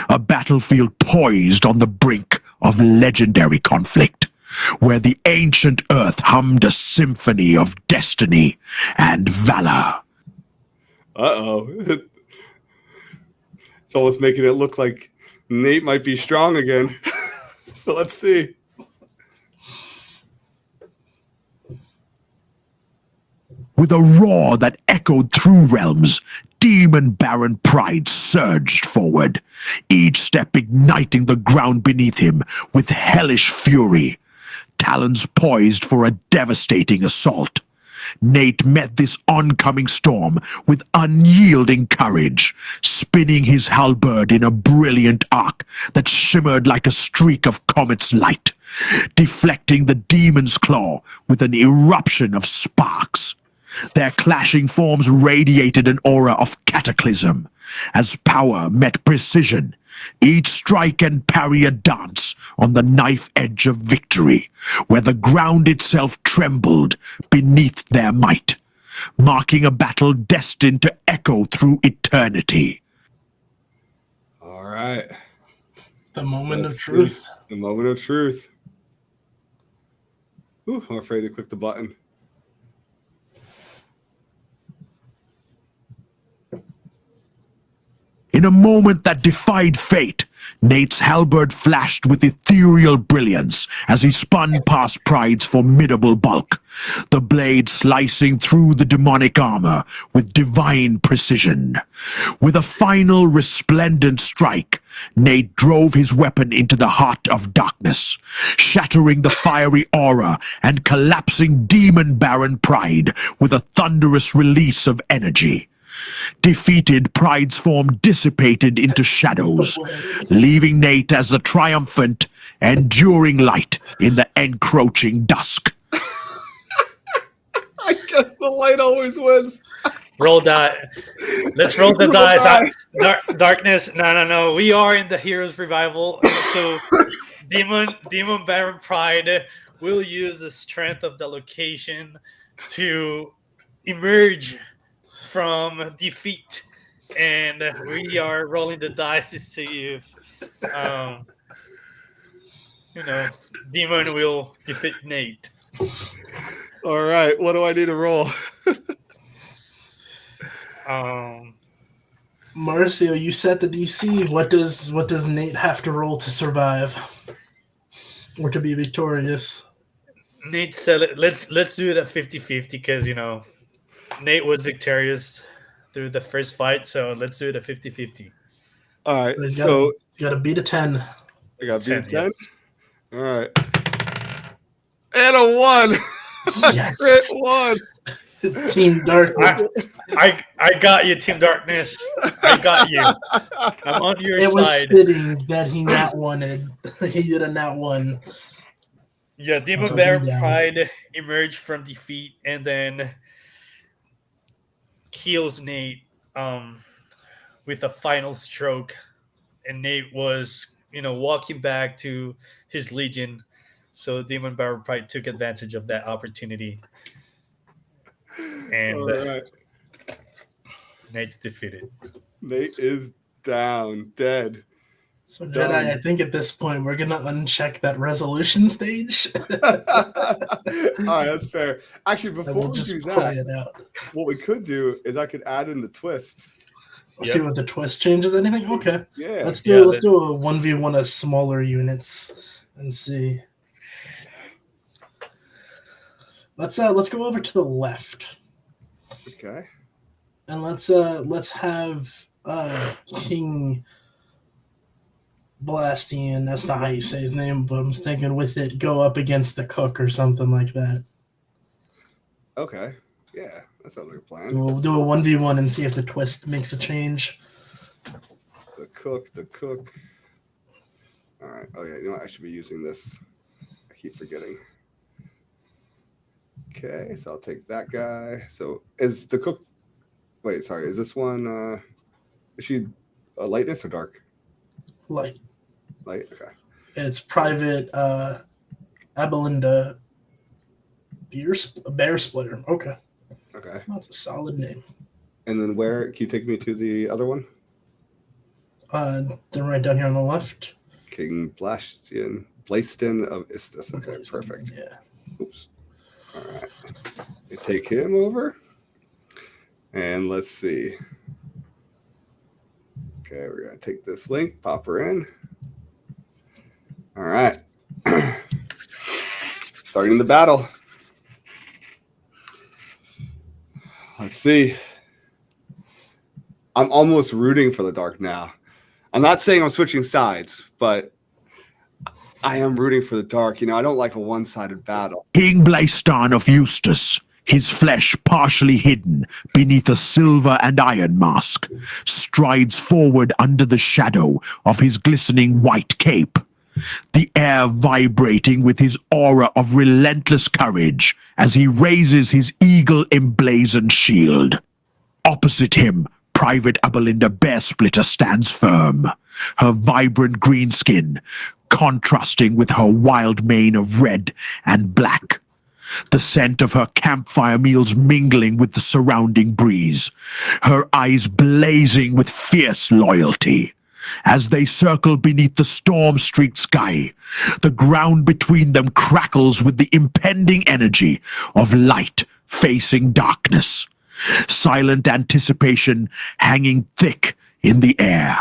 a battlefield poised on the brink of legendary conflict, where the ancient earth hummed a symphony of destiny and valor. Uh-oh. It's almost making it look like Nate might be strong again. But let's see. With a roar that echoed through realms, Demon Baron Pride surged forward, each step igniting the ground beneath him with hellish fury, talons poised for a devastating assault. Nate met this oncoming storm with unyielding courage, spinning his halberd in a brilliant arc that shimmered like a streak of comet's light, deflecting the demon's claw with an eruption of sparks. Their clashing forms radiated an aura of cataclysm, as power met precision, each strike and parry a dance on the knife edge of victory, where the ground itself trembled beneath their might, marking a battle destined to echo through eternity. All right. The moment of truth. The moment of truth. Ooh, I'm afraid to click the button. In a moment that defied fate, Nate's halberd flashed with ethereal brilliance as he spun past Pride's formidable bulk, the blade slicing through the demonic armor with divine precision. With a final resplendent strike, Nate drove his weapon into the heart of darkness, shattering the fiery aura and collapsing Demon Baron Pride with a thunderous release of energy. Defeated, Pride's form dissipated into shadows, leaving Nate as the triumphant, enduring light in the encroaching dusk. I guess the light always wins. Roll die. Let's roll the dice. Darkness. No. We are in the Heroes Revival. So Demon Baron Pride will use the strength of the location to emerge from defeat, and we are rolling the dice to see if Demon will defeat Nate. All right, what do I need to roll? Marcio, you set the DC. What does Nate have to roll to survive or to be victorious? Nate said, let's do it at 50-50 because Nate was victorious through the first fight, so let's do it at 50-50. All right, He's so got to beat a 10. I got to beat 10. Yes. All right, and a 1. Yes, Crit 1. Team Darkness. I got you, Team Darkness. I got you. I'm on your It was side. fitting that he not wanted. He did a not one. Yeah, Demon That's Baron down. Pride emerged from defeat and then kills Nate with a final stroke. And Nate was, walking back to his legion. So Demon Baron Pride took advantage of that opportunity. And All right. Nate's defeated. Nate is down, dead. So Jedi, Done. I think at this point we're gonna uncheck that resolution stage. All right, that's fair. Actually, And before we'll we just do play that, it out. what we could do is I could add in the twist. We'll see what the twist changes. Anything? Okay. Yeah. Let's do let's- a 1v1 of smaller units and see. Let's go over to the left. Okay. And let's have King Blastian, that's not how you say his name, but I'm thinking with it, go up against the cook or something like that. Okay. Yeah, that sounds like a plan. So we'll do a 1v1 and see if the twist makes a change. The cook. All right. Oh, yeah, you know what? I should be using this. I keep forgetting. Okay, so I'll take that guy. So is the cook... Wait, sorry. Is this one... Is she lightness or dark? Light. Light, okay. It's private Abelinda Bear Splitter. Okay. Okay. That's a solid name. And then where... Can you take me to the other one? Then right down here on the left. King Blastian of Istis. Okay, perfect. Yeah. Oops. All right. We take him over. And let's see. Okay, we're going to take this link, pop her in. All right. Starting the battle. Let's see. I'm almost rooting for the dark now. I'm not saying I'm switching sides, but I am rooting for the dark. You know, I don't like a one-sided battle. King Blastian of Eustace, his flesh partially hidden beneath a silver and iron mask, strides forward under the shadow of his glistening white cape, the air vibrating with his aura of relentless courage as he raises his eagle-emblazoned shield. Opposite him, Private Abelinda Bear Splitter stands firm, her vibrant green skin contrasting with her wild mane of red and black. The scent of her campfire meals mingling with the surrounding breeze, her eyes blazing with fierce loyalty. As they circle beneath the storm-streaked sky, the ground between them crackles with the impending energy of light facing darkness. Silent anticipation hanging thick in the air.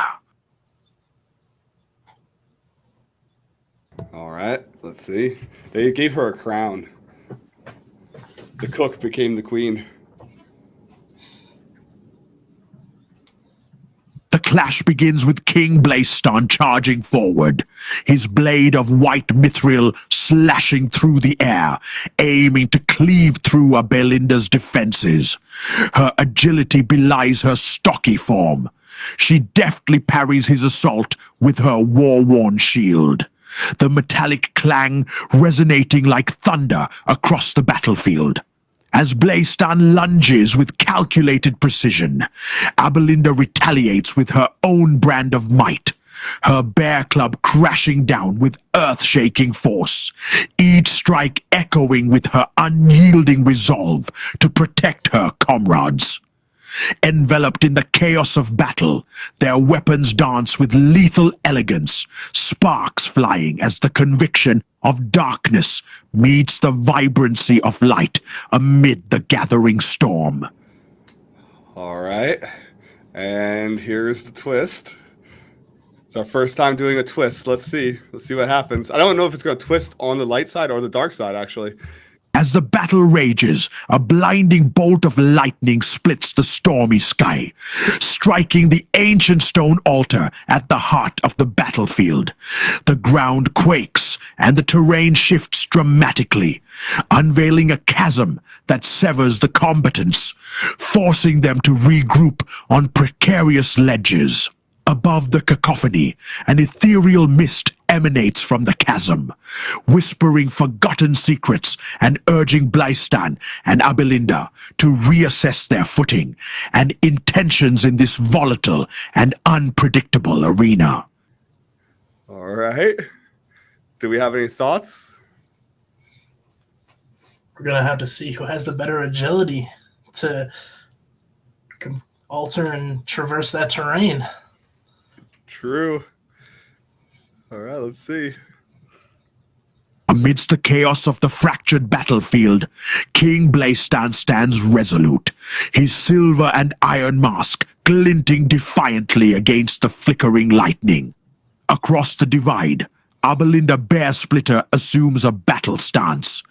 All right, let's see. They gave her a crown. The cook became the queen. The clash begins with King Blastian charging forward, his blade of white mithril slashing through the air, aiming to cleave through Abelinda's defenses. Her agility belies her stocky form. She deftly parries his assault with her war-worn shield, the metallic clang resonating like thunder across the battlefield. As Blastian lunges with calculated precision, Abelinda retaliates with her own brand of might, her bear club crashing down with earth-shaking force, each strike echoing with her unyielding resolve to protect her comrades. Enveloped in the chaos of battle, their weapons dance with lethal elegance, sparks flying as the conviction of darkness meets the vibrancy of light amid the gathering storm. All right. And here's the twist. It's our first time doing a twist. Let's see. Let's see what happens. I don't know if it's going to twist on the light side or the dark side, actually. As the battle rages, a blinding bolt of lightning splits the stormy sky, striking the ancient stone altar at the heart of the battlefield. The ground quakes and the terrain shifts dramatically, unveiling a chasm that severs the combatants, forcing them to regroup on precarious ledges. Above the cacophony, an ethereal mist emanates from the chasm, whispering forgotten secrets and urging Blastian and Abelinda to reassess their footing and intentions in this volatile and unpredictable arena. All right. Do we have any thoughts? We're going to have to see who has the better agility to alter and traverse that terrain. True. All right, let's see. Amidst the chaos of the fractured battlefield, King Blastian stands resolute, his silver and iron mask glinting defiantly against the flickering lightning. Across the divide, Abelinda Bear Splitter assumes a battle stance,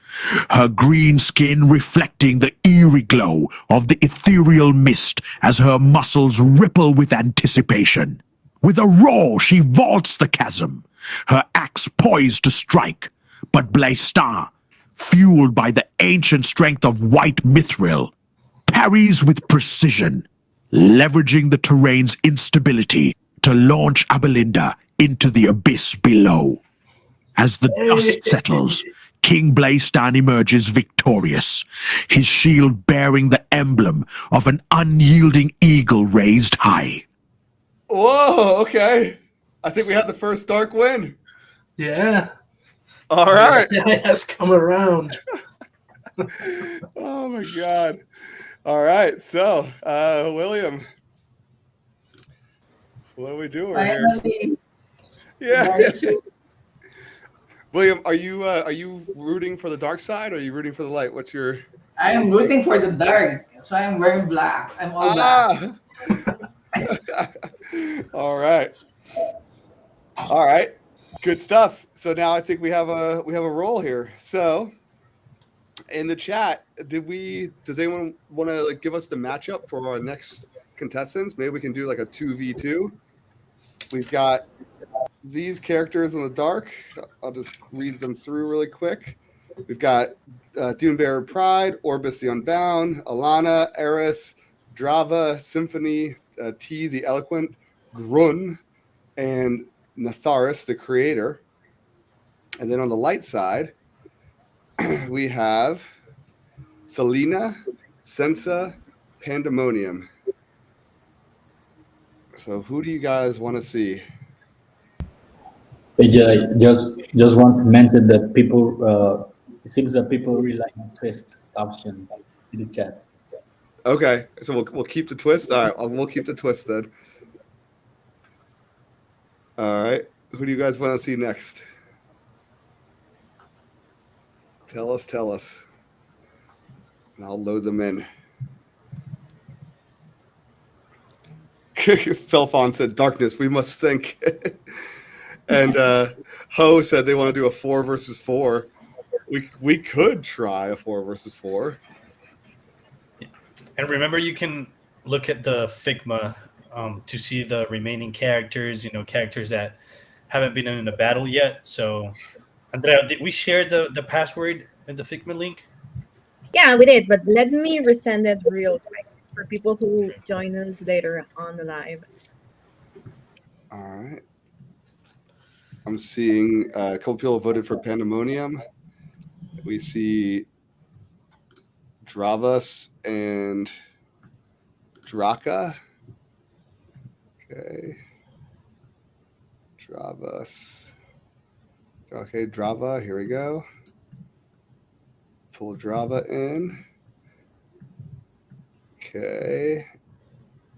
her green skin reflecting the eerie glow of the ethereal mist as her muscles ripple with anticipation. With a roar, she vaults the chasm, her axe poised to strike, but Blastian, fueled by the ancient strength of white mithril, parries with precision, leveraging the terrain's instability to launch Abelinda into the abyss below. As the dust settles, King Blastian emerges victorious, his shield bearing the emblem of an unyielding eagle raised high. Whoa, okay. I think we had the first dark win. Yeah. All right. Yeah, has come around. Oh my God. All right. So, William, what are we doing here? Finally, Yeah. dark suit. William, are you rooting for the dark side or are you rooting for the light? What's your I'm rooting for the dark, so I'm wearing black. I'm all black. All right. All right. Good stuff. So now I think we have a roll here. So in the chat, does anyone want to give us the matchup for our next contestants? Maybe we can do like a 2v2. We've got these characters in the dark. I'll just read them through really quick. We've got Dunebearer Pride, Orbis the Unbound, Alana, Eris, Drava, Symphony, T the Eloquent, Grun, and Natharis the Creator. And then on the light side, we have Selena, Sensa, Pandemonium. So who do you guys want to see? Just want to mention that people, it seems that people really like the twist option in the chat. Okay, so we'll keep the twist. All right, we'll keep the twist then. All right, who do you guys want to see next? Tell us. And I'll load them in. Felfon said, "Darkness, we must think." And Ho said they want to do a 4 versus 4. We could try a 4 versus 4. And remember, you can look at the Figma to see the remaining characters, characters that haven't been in a battle yet. So, Andrea, did we share the password in the Figma link? Yeah, we did, but let me resend it real quick for people who join us later on the live. All right. I'm seeing a couple people voted for Pandemonium. We see Dravas and Draka. Okay. Dravas. Okay, Drava, here we go. Pull Drava in. Okay.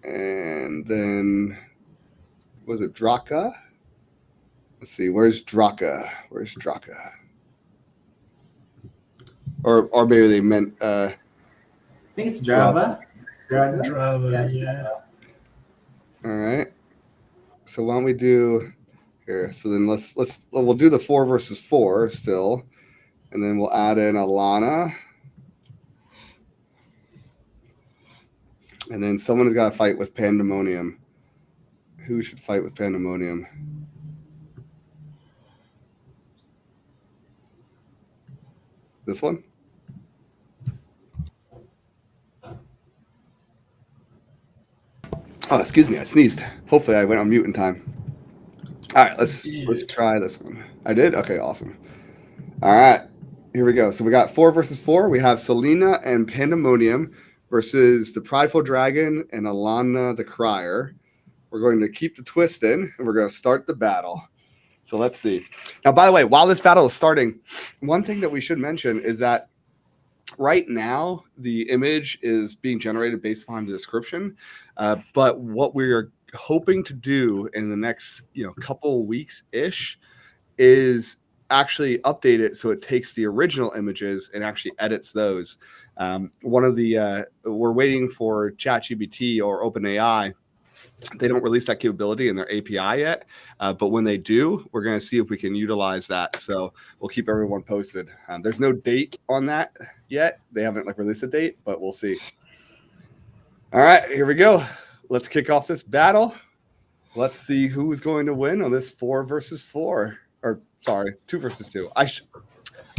And then, was it Draka? Let's see, where's Draka? Or maybe they meant I think it's Drava. Drava, yeah. All right. So why don't we do here? So then we'll do the 4 versus 4 still, and then we'll add in Alana, and then someone has got to fight with Pandemonium. Who should fight with Pandemonium? This one? Oh, excuse me, I sneezed. Hopefully I went on mute in time. All right, let's try this one. I did? Okay, awesome. All right, here we go. So we got 4 versus 4. We have Selena and Pandemonium versus the Prideful Dragon and Alana the Crier. We're going to keep the twist in, and we're going to start the battle. So let's see. Now, by the way, while this battle is starting, one thing that we should mention is that right now the image is being generated based upon the description. But what we're hoping to do in the next couple weeks-ish is actually update it so it takes the original images and actually edits those. We're waiting for ChatGPT or OpenAI They don't release that capability in their API yet, but when they do, we're going to see if we can utilize that. So we'll keep everyone posted. There's no date on that yet. They haven't like released a date, but we'll see. All right, here we go. Let's kick off this battle. Let's see who's going to win on this 4 versus 4. Or sorry, 2 versus 2. I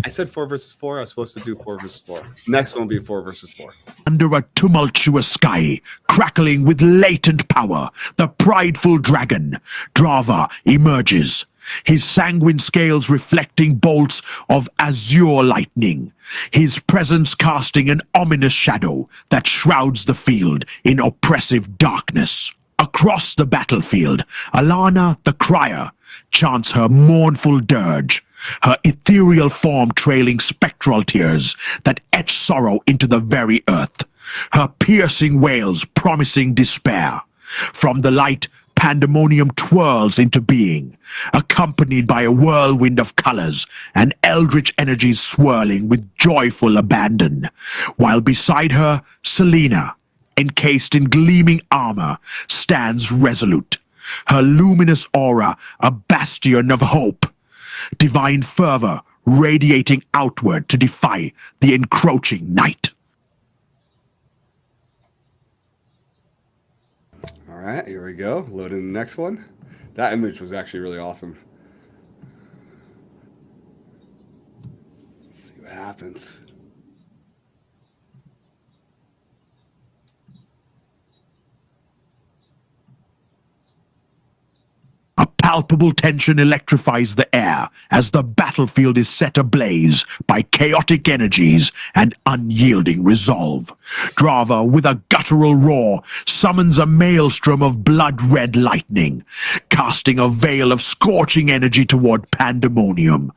said 4 versus 4. I was supposed to do 4 versus 4. Next one will be 4 versus 4. Under a tumultuous sky, crackling with latent power, the prideful dragon, Drava, emerges, his sanguine scales reflecting bolts of azure lightning, his presence casting an ominous shadow that shrouds the field in oppressive darkness. Across the battlefield, Alana the Crier chants her mournful dirge, her ethereal form trailing spectral tears that etch sorrow into the very earth, her piercing wails promising despair. From the light, pandemonium twirls into being, accompanied by a whirlwind of colors and eldritch energies swirling with joyful abandon, while beside her, Selena, encased in gleaming armor, stands resolute, her luminous aura a bastion of hope, divine fervor radiating outward to defy the encroaching night. All right, here we go. Loading the next one. That image was actually really awesome. Let's see what happens. A palpable tension electrifies the air as the battlefield is set ablaze by chaotic energies and unyielding resolve. Drava, with a guttural roar, summons a maelstrom of blood-red lightning, casting a veil of scorching energy toward Pandemonium,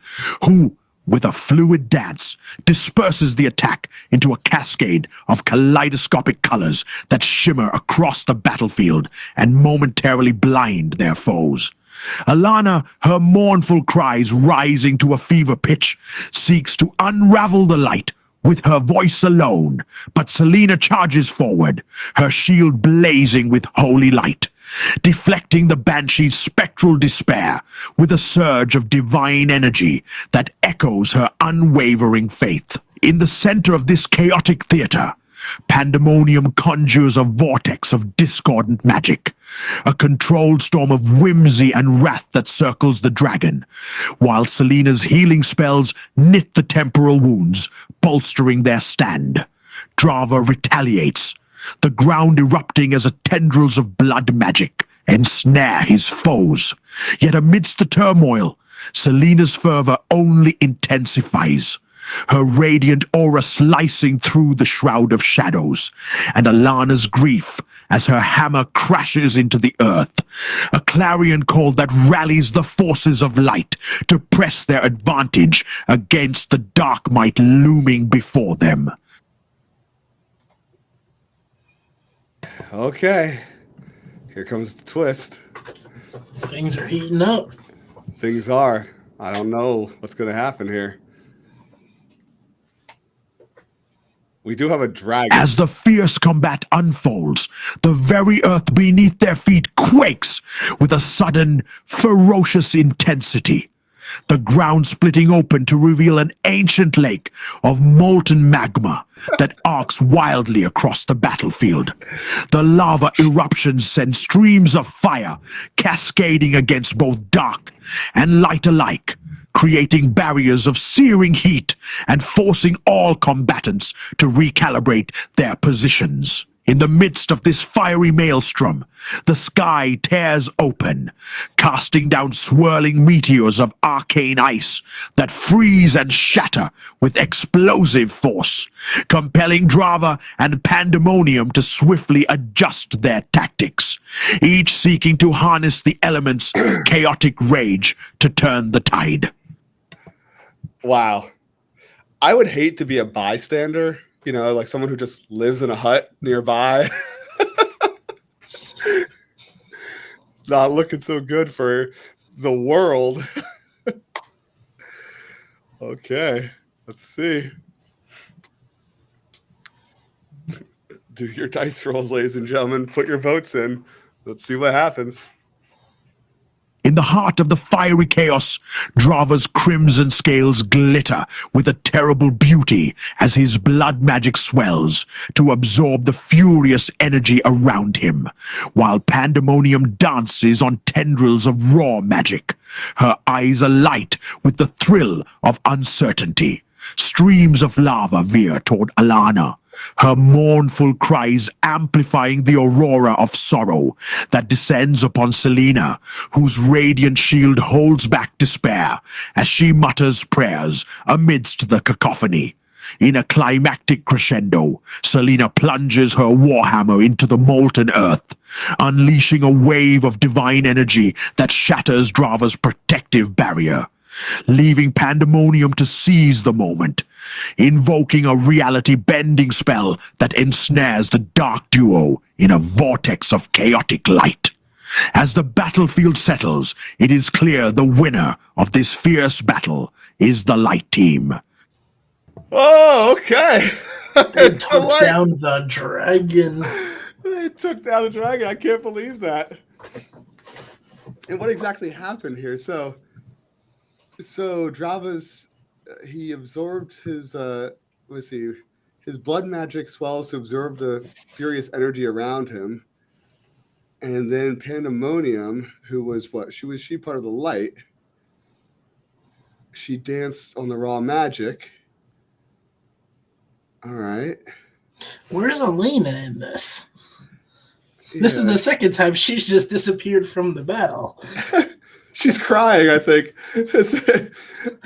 who, with a fluid dance, disperses the attack into a cascade of kaleidoscopic colors that shimmer across the battlefield and momentarily blind their foes. Alana, her mournful cries rising to a fever pitch, seeks to unravel the light with her voice alone, but Selena charges forward, her shield blazing with holy light, deflecting the Banshee's spectral despair with a surge of divine energy that echoes her unwavering faith. In the center of this chaotic theater, Pandemonium conjures a vortex of discordant magic, a controlled storm of whimsy and wrath that circles the dragon, while Selena's healing spells knit the temporal wounds, bolstering their stand. Drava retaliates, the ground erupting as tendrils of blood magic ensnare his foes. Yet amidst the turmoil, Selena's fervor only intensifies, her radiant aura slicing through the shroud of shadows, and Alana's grief as her hammer crashes into the earth, a clarion call that rallies the forces of light to press their advantage against the dark might looming before them. Okay, here comes the twist. Things are heating up. Things are. I don't know what's going to happen here. We do have a dragon. As the fierce combat unfolds, the very earth beneath their feet quakes with a sudden, ferocious intensity. The ground splitting open to reveal an ancient lake of molten magma that arcs wildly across the battlefield. The lava eruptions send streams of fire cascading against both dark and light alike, creating barriers of searing heat and forcing all combatants to recalibrate their positions. In the midst of this fiery maelstrom, the sky tears open, casting down swirling meteors of arcane ice that freeze and shatter with explosive force, compelling Drava and Pandemonium to swiftly adjust their tactics, each seeking to harness the element's chaotic rage to turn the tide. Wow. I would hate to be a bystander, you know, like someone who just lives in a hut nearby. It's not looking so good for the world. Okay, let's see. Do your dice rolls, ladies and gentlemen. Put your votes in. Let's see what happens. In the heart of the fiery chaos, Drava's crimson scales glitter with a terrible beauty as his blood magic swells to absorb the furious energy around him, while Pandemonium dances on tendrils of raw magic, her eyes alight with the thrill of uncertainty. Streams of lava veer toward Alana, her mournful cries amplifying the aurora of sorrow that descends upon Selena, whose radiant shield holds back despair as she mutters prayers amidst the cacophony. In a climactic crescendo, Selena plunges her warhammer into the molten earth, unleashing a wave of divine energy that shatters Drava's protective barrier, leaving Pandemonium to seize the moment, invoking a reality-bending spell that ensnares the dark duo in a vortex of chaotic light. As the battlefield settles, it is clear the winner of this fierce battle is the light team. Oh, okay. They It's the took light. down the dragon. They took down the dragon. I can't believe that. And what exactly happened here? So Drava's he absorbed his let's see, his blood magic swells to absorb the furious energy around him, and then Pandemonium, who was what she part of the light. She danced on the raw magic. All right. Where's Alana in this? This is the second time she's just disappeared from the battle. She's crying, I think.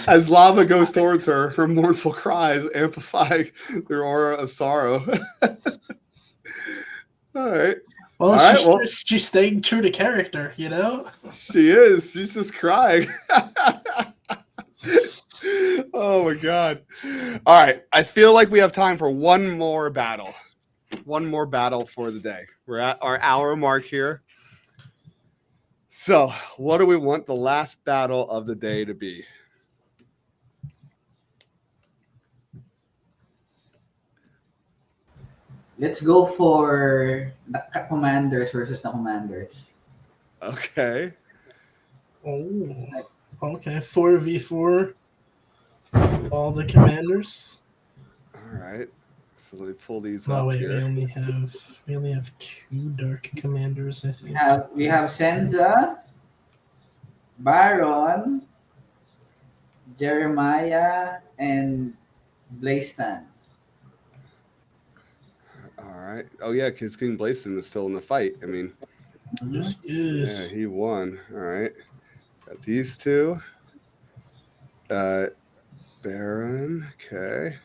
As lava goes towards her, her mournful cries amplifying the aura of sorrow. All right. Well, All right, well, she's staying true to character, you know? she is. She's just crying. Oh, my God. All right. I feel like we have time for one more battle. One more battle for the day. We're at our hour mark here. So, what do we want the last battle of the day to be? Let's go for the commanders versus the commanders. Okay. Oh, okay. 4v4. All the commanders. All right. So let me pull these No, up wait. here. We only have 2 dark commanders, I think. We have Senza, Baron, Jeremiah, and Blastian. All right. Oh, yeah, because King Blastian is still in the fight. I mean, This is. yeah, he won. All right. Got these two. Baron. Okay.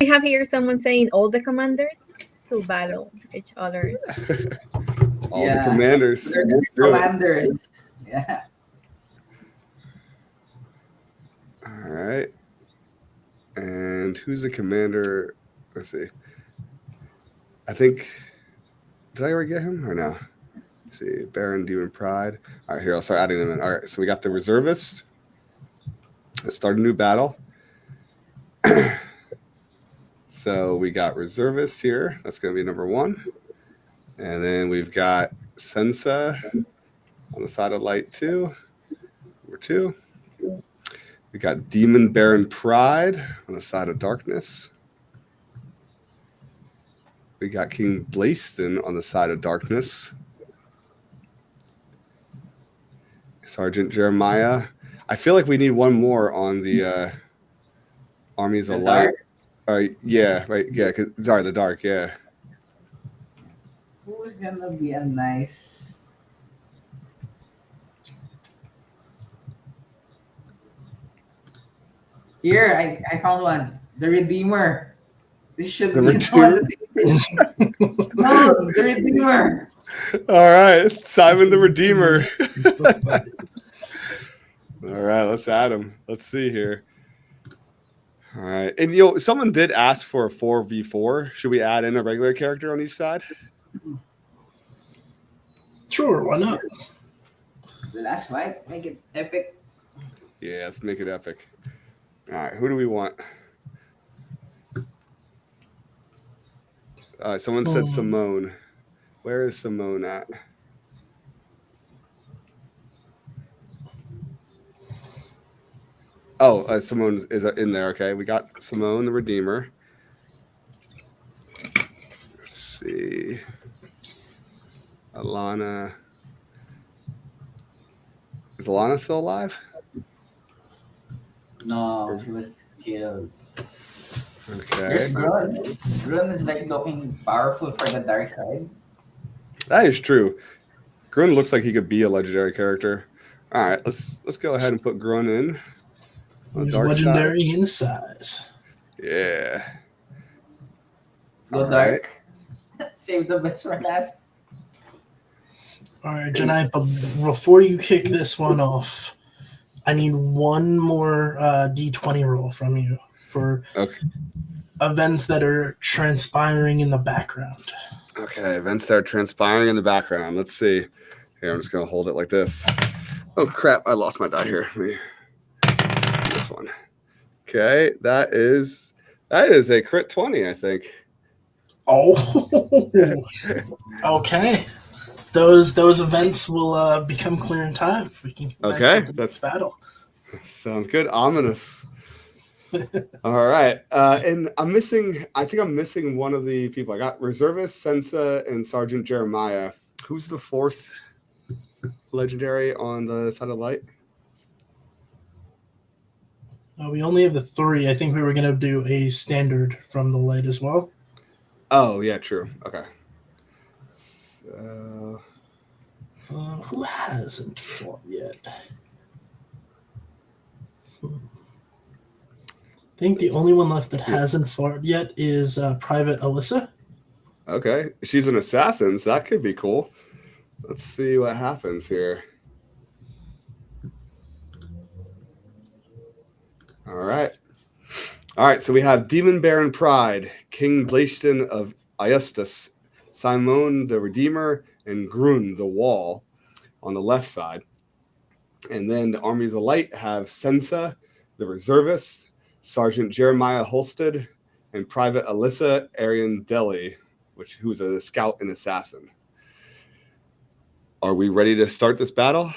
We have here someone saying all the commanders to battle each other. All the commanders. They're Let's the do it. commanders. Yeah. All right. And who's the commander? Let's see. I think. Did I already get him or no? Let's see. Baron, Demon Pride. All right, here, I'll start adding them in. All right, so we got the reservist. Let's start a new battle. So we got reservists here. That's going to be number 1. And then we've got Sensa on the side of light 2. Number 2. We got Demon Baron Pride on the side of darkness. We got King Blastian on the side of darkness. Sergeant Jeremiah. I feel like we need one more on the Armies of Light. Yeah, right. Yeah, sorry, the dark. Yeah. Who's gonna be a nice? Here, I found one. The Redeemer. This should The be Redeemer? No, the Redeemer. All right, Simon the Redeemer. All right, let's add him. Let's see here. All right, and someone did ask for a 4v4. Should we add in a regular character on each side? Sure, why not? The last fight, make it epic. Yeah, let's make it epic. All right, who do we want? Someone said Simone. Where is Simone at? Oh, Simone is in there. Okay, we got Simone the Redeemer. Let's see. Alana. Is Alana still alive? No, she was killed. Okay. There's Grun. Grun is like looking powerful for the dark side. That is true. Grun looks like he could be a legendary character. All right, let's go ahead and put Grun in. He's legendary in size. Yeah. Let's go dark. Save the best for last. All right, Janai, but before you kick this one off, I need one more D20 roll from you for events that are transpiring in the background. Okay, events that are transpiring in the background. Let's see. Here, I'm just going to hold it like this. Oh, crap. I lost my die here. Let me do this one. Okay, that is a crit 20, I think. Oh, okay. Those events will become clear in time. We can that's battle. Sounds good. Ominous. All right, and I think I'm missing one of the people. I got Reservist, Sensa, and Sergeant Jeremiah. Who's the fourth legendary on the side of light? We only have the 3. I think we were going to do a standard from the light as well. Oh, yeah, true. Okay. So, who hasn't fought yet? I think the only one left that hasn't fought yet is Private Alyssa. Okay, she's an assassin, so that could be cool. Let's see what happens here. All right, so we have Demon Baron Pride, King Blastian of Iustus, Simone the Redeemer, and Grun the Wall on the left side. And then the Armies of Light have Sensa, the Reservist, Sergeant Jeremiah Holstead, and Private Alyssa Arian Deli, who's a scout and assassin. Are we ready to start this battle?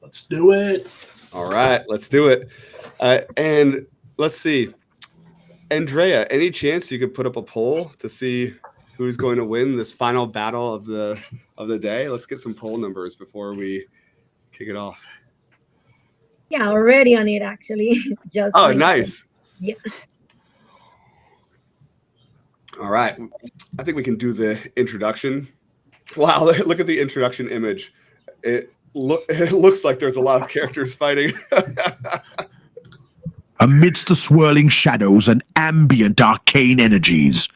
Let's do it. All right, let's do it. And let's see. Andrea, any chance you could put up a poll to see who's going to win this final battle of the day? Let's get some poll numbers before we kick it off. Yeah, already on it actually. Just nice. Yeah. All right. I think we can do the introduction. Wow, look at the introduction image. It looks like there's a lot of characters fighting. Amidst the swirling shadows and ambient arcane energies,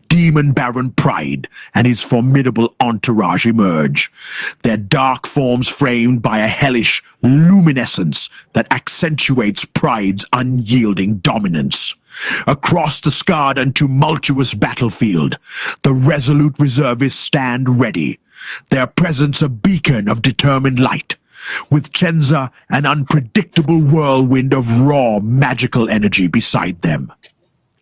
Demon Baron Pride and his formidable entourage emerge, their dark forms framed by a hellish luminescence that accentuates Pride's unyielding dominance. Across the scarred and tumultuous battlefield, the resolute reservists stand ready, their presence a beacon of determined light, with Chenza an unpredictable whirlwind of raw magical energy beside them.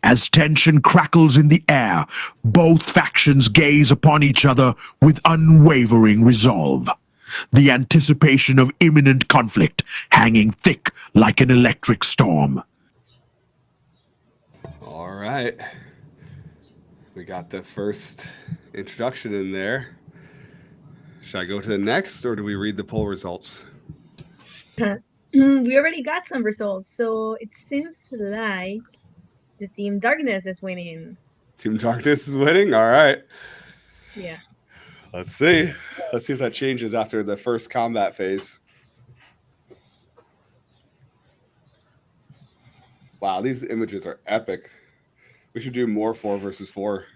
As tension crackles in the air, both factions gaze upon each other with unwavering resolve, the anticipation of imminent conflict hanging thick like an electric storm. All right. We got the first introduction in there. Should I go to the next, or do we read the poll results? We already got some results, so it seems like the Team Darkness is winning. Team Darkness is winning? All right. Yeah. Let's see. Let's see if that changes after the first combat phase. Wow, these images are epic. We should do more 4 versus 4.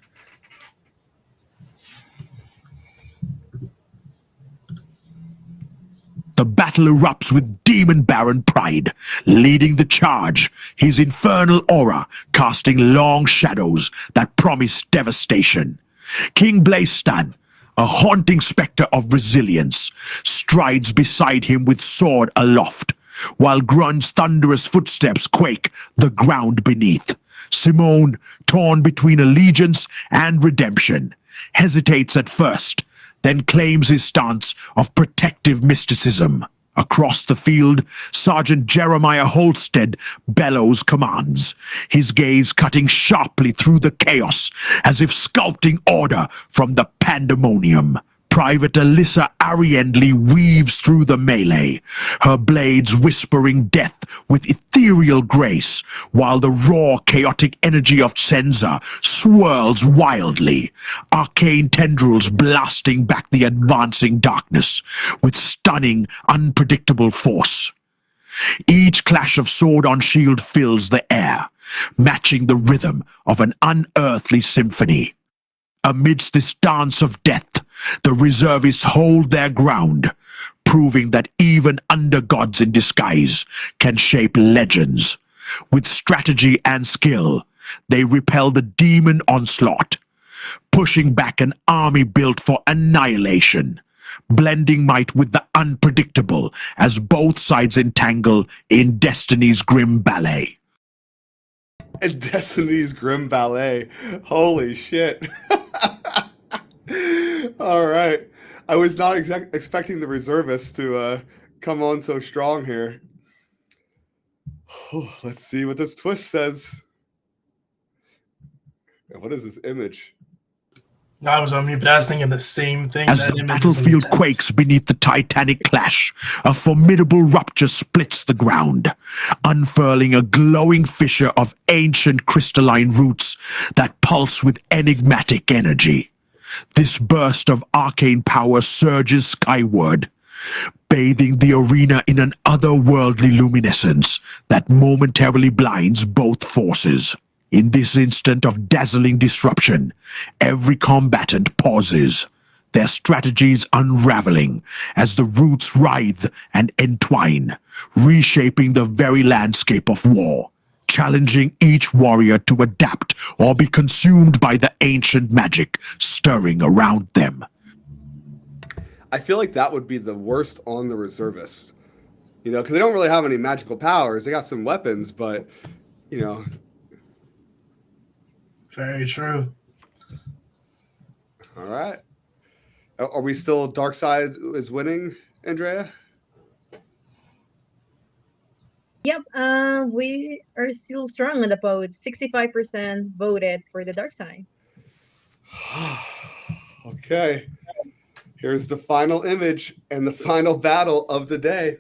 The battle erupts with Demon Baron Pride leading the charge, his infernal aura casting long shadows that promise devastation. King Blastian, a haunting specter of resilience, strides beside him with sword aloft, while Grun's thunderous footsteps quake the ground beneath, Simone, torn between allegiance and redemption, hesitates at first, then claims his stance of protective mysticism. Across the field, Sergeant Jeremiah Holstead bellows commands, his gaze cutting sharply through the chaos as if sculpting order from the pandemonium. Private Alyssa Ariendly weaves through the melee, her blades whispering death with ethereal grace, while the raw, chaotic energy of Senza swirls wildly, arcane tendrils blasting back the advancing darkness with stunning, unpredictable force. Each clash of sword on shield fills the air, matching the rhythm of an unearthly symphony. Amidst this dance of death, the reservists hold their ground, proving that even under gods in disguise can shape legends. With strategy and skill, they repel the demon onslaught, pushing back an army built for annihilation, blending might with the unpredictable as both sides entangle in Destiny's grim ballet. And Destiny's Grim Ballet. Holy shit. All right. I was not expecting the reservists to come on so strong here. Let's see what this twist says. What is this image? I was on mute, but I was thinking the same thing. As That the image is battlefield intense. quakes beneath the titanic clash, a formidable rupture splits the ground, unfurling a glowing fissure of ancient crystalline roots that pulse with enigmatic energy. This burst of arcane power surges skyward, bathing the arena in an otherworldly luminescence that momentarily blinds both forces. In this instant of dazzling disruption, every combatant pauses, their strategies unraveling as the roots writhe and entwine, reshaping the very landscape of war, challenging each warrior to adapt or be consumed by the ancient magic stirring around them. I feel like that would be the worst on the reservist. You know, because they don't really have any magical powers. They got some weapons, but, you know. Very true. All right. Are we still Dark Side is winning, Andrea? Yep, we are still strong on the vote. 65% voted for the dark side. Okay. Here's the final image and the final battle of the day.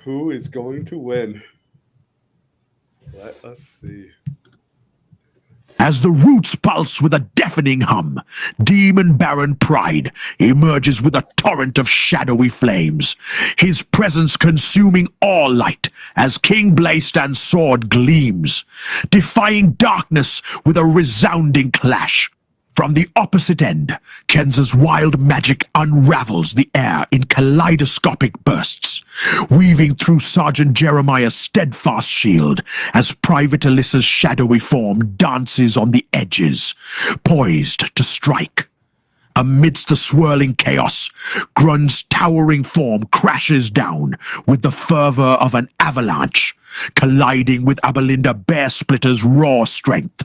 Who is going to win? Let us see. As the roots pulse with a deafening hum, Demon Baron Pride emerges with a torrent of shadowy flames, his presence consuming all light as King Blastian's sword gleams, defying darkness with a resounding clash. From the opposite end, Kenza's wild magic unravels the air in kaleidoscopic bursts, weaving through Sergeant Jeremiah's steadfast shield as Private Alyssa's shadowy form dances on the edges, poised to strike. Amidst the swirling chaos, Grun's towering form crashes down with the fervor of an avalanche, colliding with Abelinda Bear Splitter's raw strength,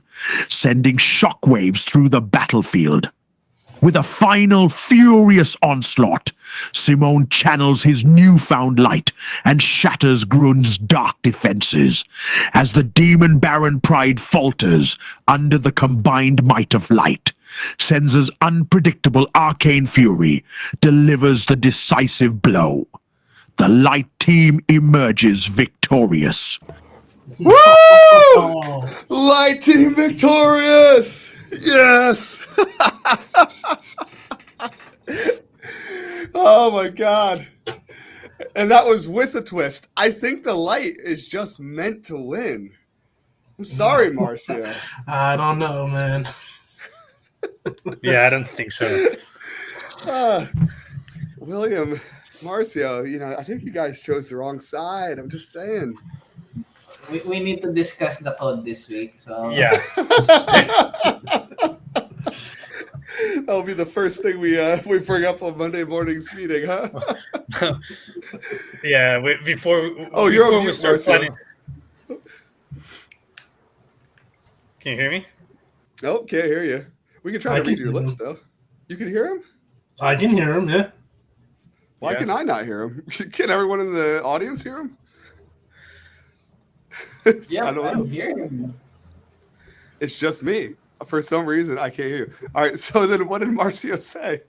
sending shockwaves through the battlefield. With a final furious onslaught, Simone channels his newfound light and shatters Grun's dark defenses, as the Demon Baron Pride falters under the combined might of light. Senza's unpredictable arcane fury delivers the decisive blow. The light team emerges victorious. Woo! Oh, Light team victorious! Yes! Oh my god. And that was with a twist. I think the light is just meant to win. I'm sorry, Marcia. I don't know, man. Yeah, I don't think so. William, Marcio, you know, I think you guys chose the wrong side. I'm just saying. We need to discuss the code this week. So Yeah. That'll be the first thing we bring up on Monday morning's meeting, huh? Yeah. Before Oh, you're on we mute, start Marcio. planning. Can you hear me? Nope, can't hear you. We can try I to can read your hear lips, though. You can hear him? I can hear him, yeah. Why Yeah. can I not hear him? Can everyone in the audience hear him? Yeah, I don't know. I'm hearing. It's just me. For some reason, I can't hear you. All right, so then what did Marcio say?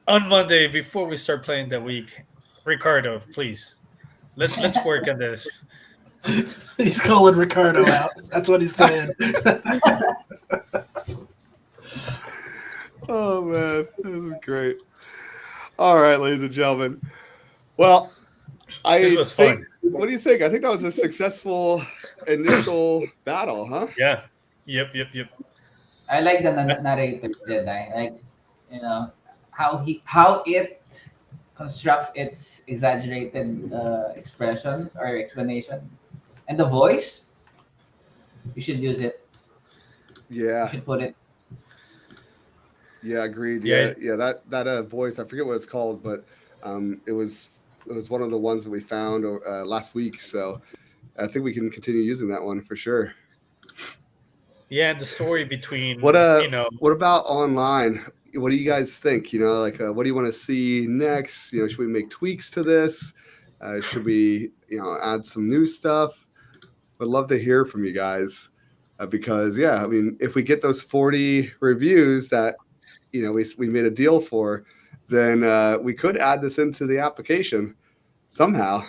On Monday, before we start playing the week, Ricardo, please, let's work on this. He's calling Ricardo out. That's what he's saying. Oh, man, this is great. All right, ladies and gentlemen. Well, This was think. fun. What do you think? I think that was a successful initial battle, huh? Yeah. Yep. I like the narrator Jedi. Like, you know, how it constructs its exaggerated expressions or explanation, and the voice. You should use it. You Yeah, should put it. yeah, agreed. Yeah. Yeah. That voice, I forget what it's called, but it was one of the ones that we found last week. So I think we can continue using that one for sure. Yeah, the story between What about online? What do you guys think? Like what do you want to see next? Should we make tweaks to this? Should we add some new stuff? Would love to hear from you guys because I mean, if we get those 40 reviews that we made a deal for, then we could add this into the application somehow.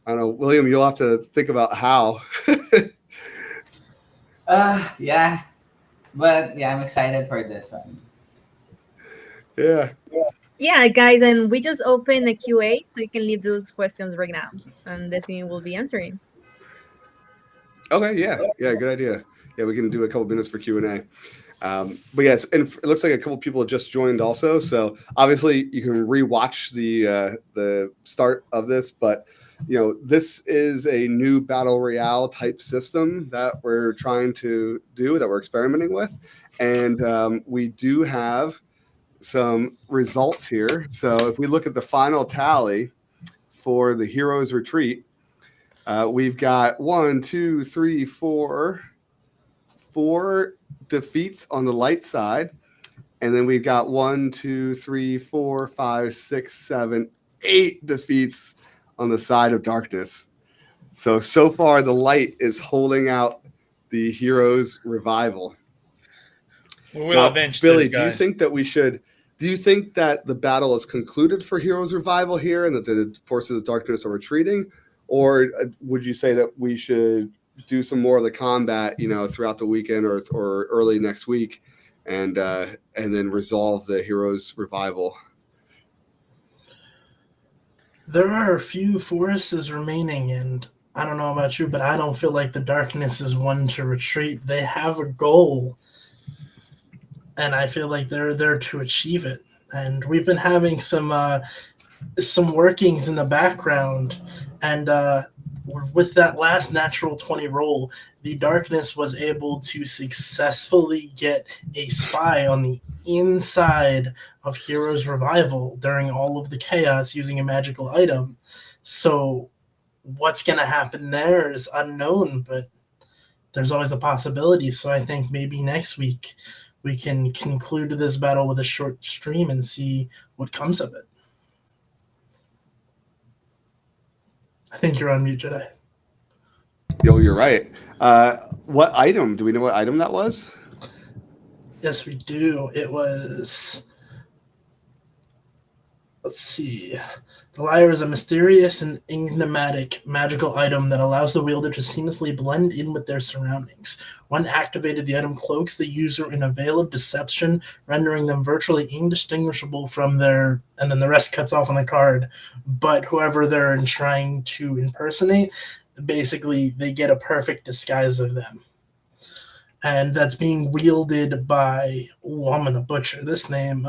I don't know, William, you'll have to think about how. Yeah, but yeah, I'm excited for this one. Yeah. Yeah, guys, and we just opened a QA, so you can leave those questions right now, and Destiny will be answering. Okay. Yeah. Good idea. Yeah, we can do a couple minutes for Q&A. But yes, and it looks like a couple people just joined also. So obviously you can rewatch the start of this, but this is a new battle royale type system that we're trying to do, that we're experimenting with, and we do have some results here. So if we look at the final tally for the Heroes Retreat, we've got 4 defeats on the light side, and then we've got 8 defeats on the side of darkness. So far the light is holding out the Heroes Revival. We will avenge Billy, this, guys. do you think that the battle is concluded for Heroes Revival here and that the forces of darkness are retreating, or would you say that we should do some more of the combat throughout the weekend or early next week and then resolve the Heroes Revival? There are a few forests remaining, and I don't know about you, but I don't feel like the darkness is one to retreat. They have a goal, and I feel like they're there to achieve it. And we've been having some workings in the background, and with that last natural 20 roll, the darkness was able to successfully get a spy on the inside of Heroes Revival during all of the chaos using a magical item. So what's going to happen there is unknown, but there's always a possibility. So I think maybe next week we can conclude this battle with a short stream and see what comes of it. I think you're on mute, Jedi. Yo, you're right. What item? Do we know what item that was? Yes, we do. It was... Let's see. The Lyre is a mysterious and enigmatic magical item that allows the wielder to seamlessly blend in with their surroundings. When activated, the item cloaks the user in a veil of deception, rendering them virtually indistinguishable from their... And then the rest cuts off on the card. But whoever they're trying to impersonate, basically they get a perfect disguise of them. And that's being wielded by... Oh, I'm going to butcher this name.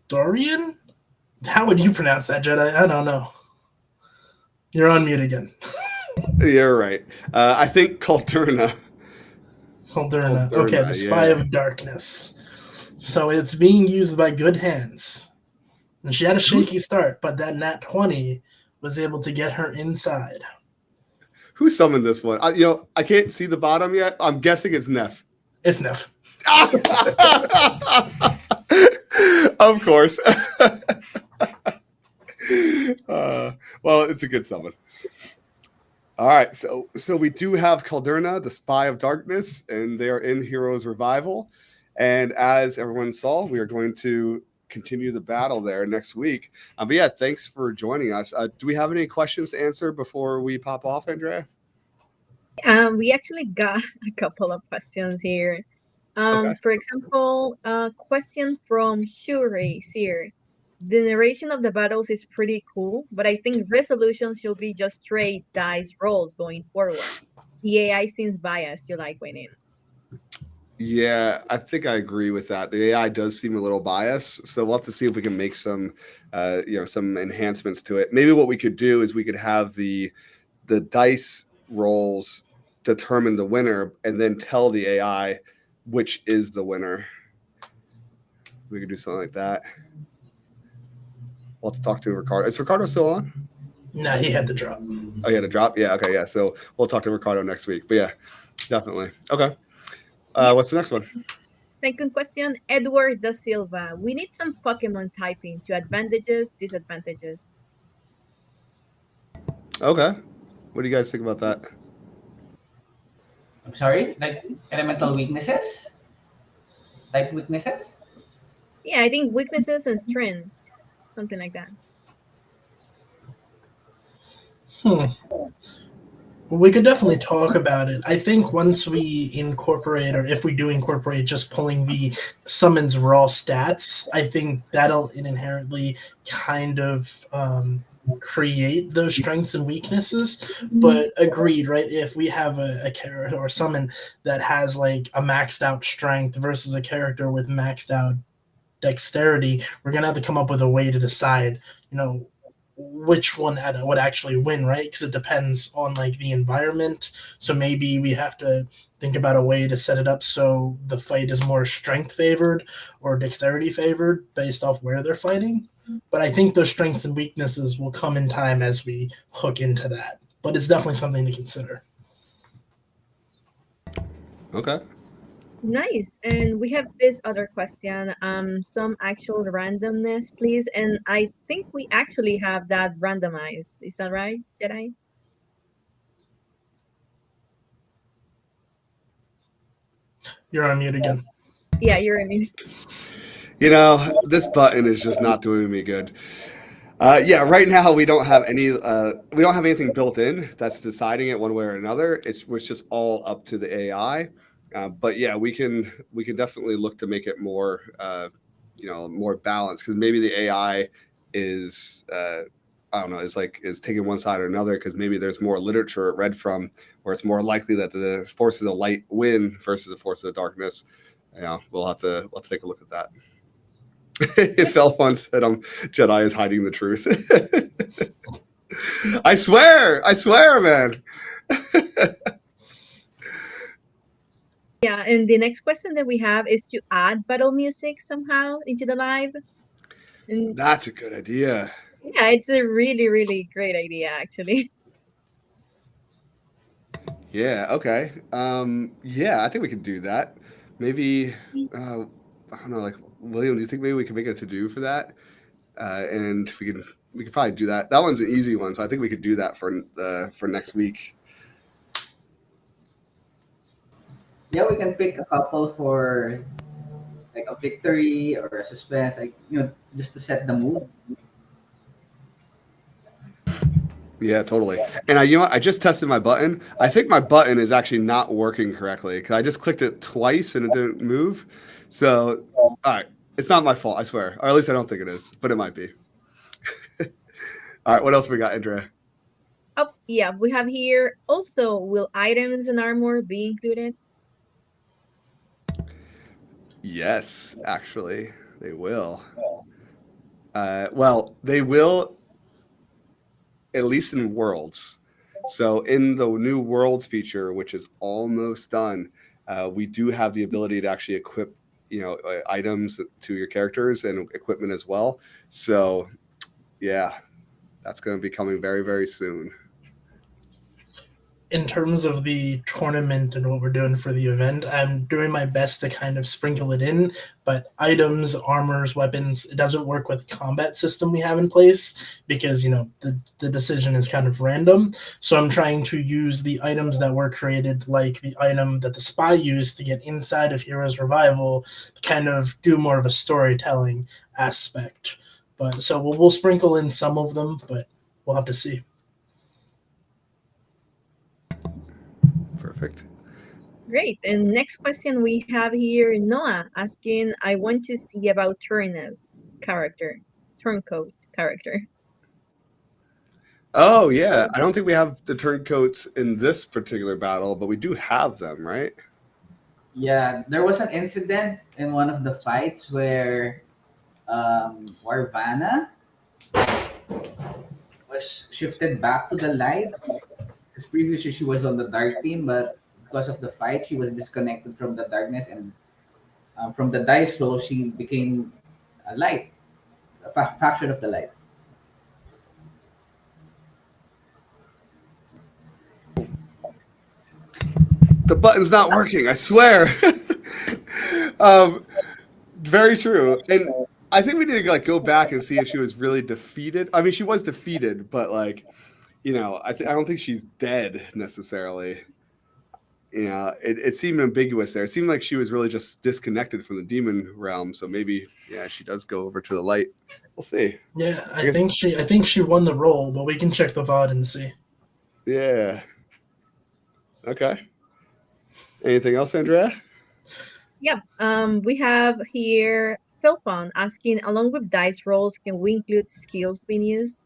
Dorian? How would you pronounce that, Jedi? I don't know. You're on mute again. You're right. I think Kulturna. Kulturna. Okay, the Spy of Darkness. So it's being used by good hands. And she had a shaky start, but that nat 20 was able to get her inside. Who summoned this one? I can't see the bottom yet. I'm guessing it's Neff. It's Neff. Of course. Well, it's a good summon. All right, so we do have Calderna, the Spy of Darkness, and they are in Heroes Revival. And as everyone saw, we are going to continue the battle there next week. But yeah, thanks for joining us. Do we have any questions to answer before we pop off, Andrea? We actually got a couple of questions here. Okay. For example, a question from Shuri here. The narration of the battles is pretty cool, but I think resolutions should be just straight dice rolls going forward. The AI seems biased. You like winning. Yeah, I think I agree with that. The AI does seem a little biased, so we'll have to see if we can make some, some enhancements to it. Maybe what we could do is we could have the dice rolls determine the winner, and then tell the AI which is the winner. We could do something like that. We'll have to talk to Ricardo. Is Ricardo still on? No, he had to drop. Oh, he had to drop? Yeah, okay, yeah. So we'll talk to Ricardo next week. But yeah, definitely. Okay. What's the next one? Second question, Edward Da Silva. We need some Pokemon typing to advantages, disadvantages. Okay. What do you guys think about that? I'm sorry, like elemental weaknesses? Type weaknesses? Yeah, I think weaknesses and strengths, something like that. We could definitely talk about it. I think once we incorporate, or if we do incorporate just pulling the summons raw stats, I think that'll inherently kind of create those strengths and weaknesses. But agreed, right? If we have a character or summon that has like a maxed out strength versus a character with maxed out dexterity, we're gonna have to come up with a way to decide, which one would actually win, right? Because it depends on like the environment. So maybe we have to think about a way to set it up so the fight is more strength favored or dexterity favored based off where they're fighting. But I think those strengths and weaknesses will come in time as we hook into that. But it's definitely something to consider. Okay. Nice. And we have this other question, some actual randomness, please. And I think we actually have that randomized. Is that right, Jedi? You're on mute again. Yeah, you're in. This button is just not doing me good. Yeah, right now we don't have anything built in that's deciding it one way or another. It's just all up to the AI. But yeah, we can definitely look to make it more, more balanced, because maybe the AI is, is taking one side or another, because maybe there's more literature it read from where it's more likely that the forces of light win versus the forces of darkness. We'll have to take a look at that. If Elfon said Jedi is hiding the truth. I swear, man. Yeah, and the next question that we have is to add battle music somehow into the live. And that's a good idea. Yeah, it's a really, really great idea, actually. Yeah, okay. Yeah, I think we could do that. Maybe, I don't know, like, William, do you think maybe we can make a to-do for that? And we can probably do that. That one's an easy one, so I think we could do that for next week. Yeah, we can pick a couple for like a victory or a suspense, like just to set the mood. Yeah, totally. And I just tested my button. I think my button is actually not working correctly, because I just clicked it twice and it didn't move. So, all right, it's not my fault, I swear. Or at least I don't think it is, but it might be. All right, what else we got, Andrea? Oh, yeah, we have here also, will items and armor be included? Yes, actually, they will. Well, they will, at least in Worlds. So in the new Worlds feature, which is almost done, we do have the ability to actually equip, items to your characters and equipment as well. So, yeah, that's going to be coming very, very soon. in terms of the tournament and what we're doing for the event, I'm doing my best to kind of sprinkle it in, but items, armors, weapons, it doesn't work with the combat system we have in place because, the decision is kind of random. So I'm trying to use the items that were created, like the item that the spy used to get inside of Heroes Revival, to kind of do more of a storytelling aspect. But so we'll sprinkle in some of them, but we'll have to see. Perfect. Great. And next question we have here, Noah asking, I want to see about turncoat character. Oh yeah, I don't think we have the turncoats in this particular battle, but we do have them, right? Yeah, there was an incident in one of the fights where Warvana was shifted back to the light. Because previously she was on the dark team, but because of the fight, she was disconnected from the darkness, and from the dice flow, she became a light, a faction of the light. The button's not working, I swear. Very true. And I think we need to go back and see if she was really defeated. I mean, she was defeated, but I don't think she's dead necessarily. It seemed ambiguous there. It seemed like she was really just disconnected from the demon realm. So maybe, she does go over to the light. We'll see. Yeah, I think she won the role, but we can check the VOD and see. Yeah. Okay. Anything else, Andrea? Yeah. We have here Philpon asking, along with dice rolls, can we include skills being used?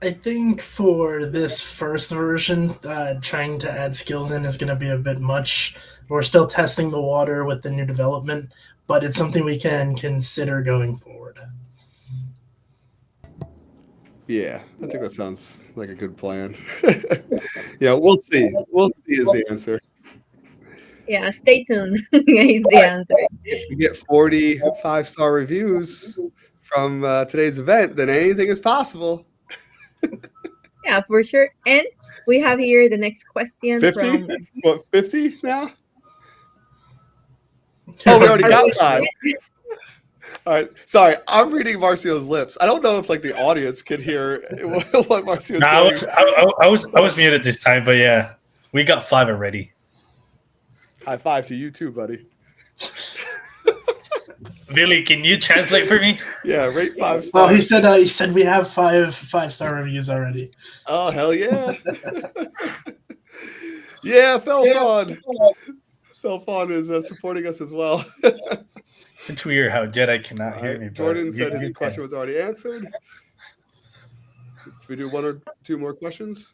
I think for this first version, trying to add skills in is going to be a bit much. We're still testing the water with the new development, but it's something we can consider going forward. Yeah, I think that sounds like a good plan. Yeah, we'll see. We'll see is the answer. Yeah, stay tuned is the answer. If we get 40 5-star reviews from today's event, then anything is possible. Yeah, for sure. And we have here the next question 50? from... What, 50 now? Oh, we already got 5. All right. Sorry, I'm reading Marcio's lips. I don't know if the audience could hear what Marcio's saying. I was muted this time, but yeah, we got 5 already. High five to you too, buddy. Billy, can you translate for me? Yeah, rate 5 stars. Oh, he said we have 5-star reviews already. Oh, hell yeah. Yeah, Felfon. Felfon is supporting us as well. It's weird how Jedi cannot hear me. Jordan said his question was already answered. Should we do 1 or 2 more questions?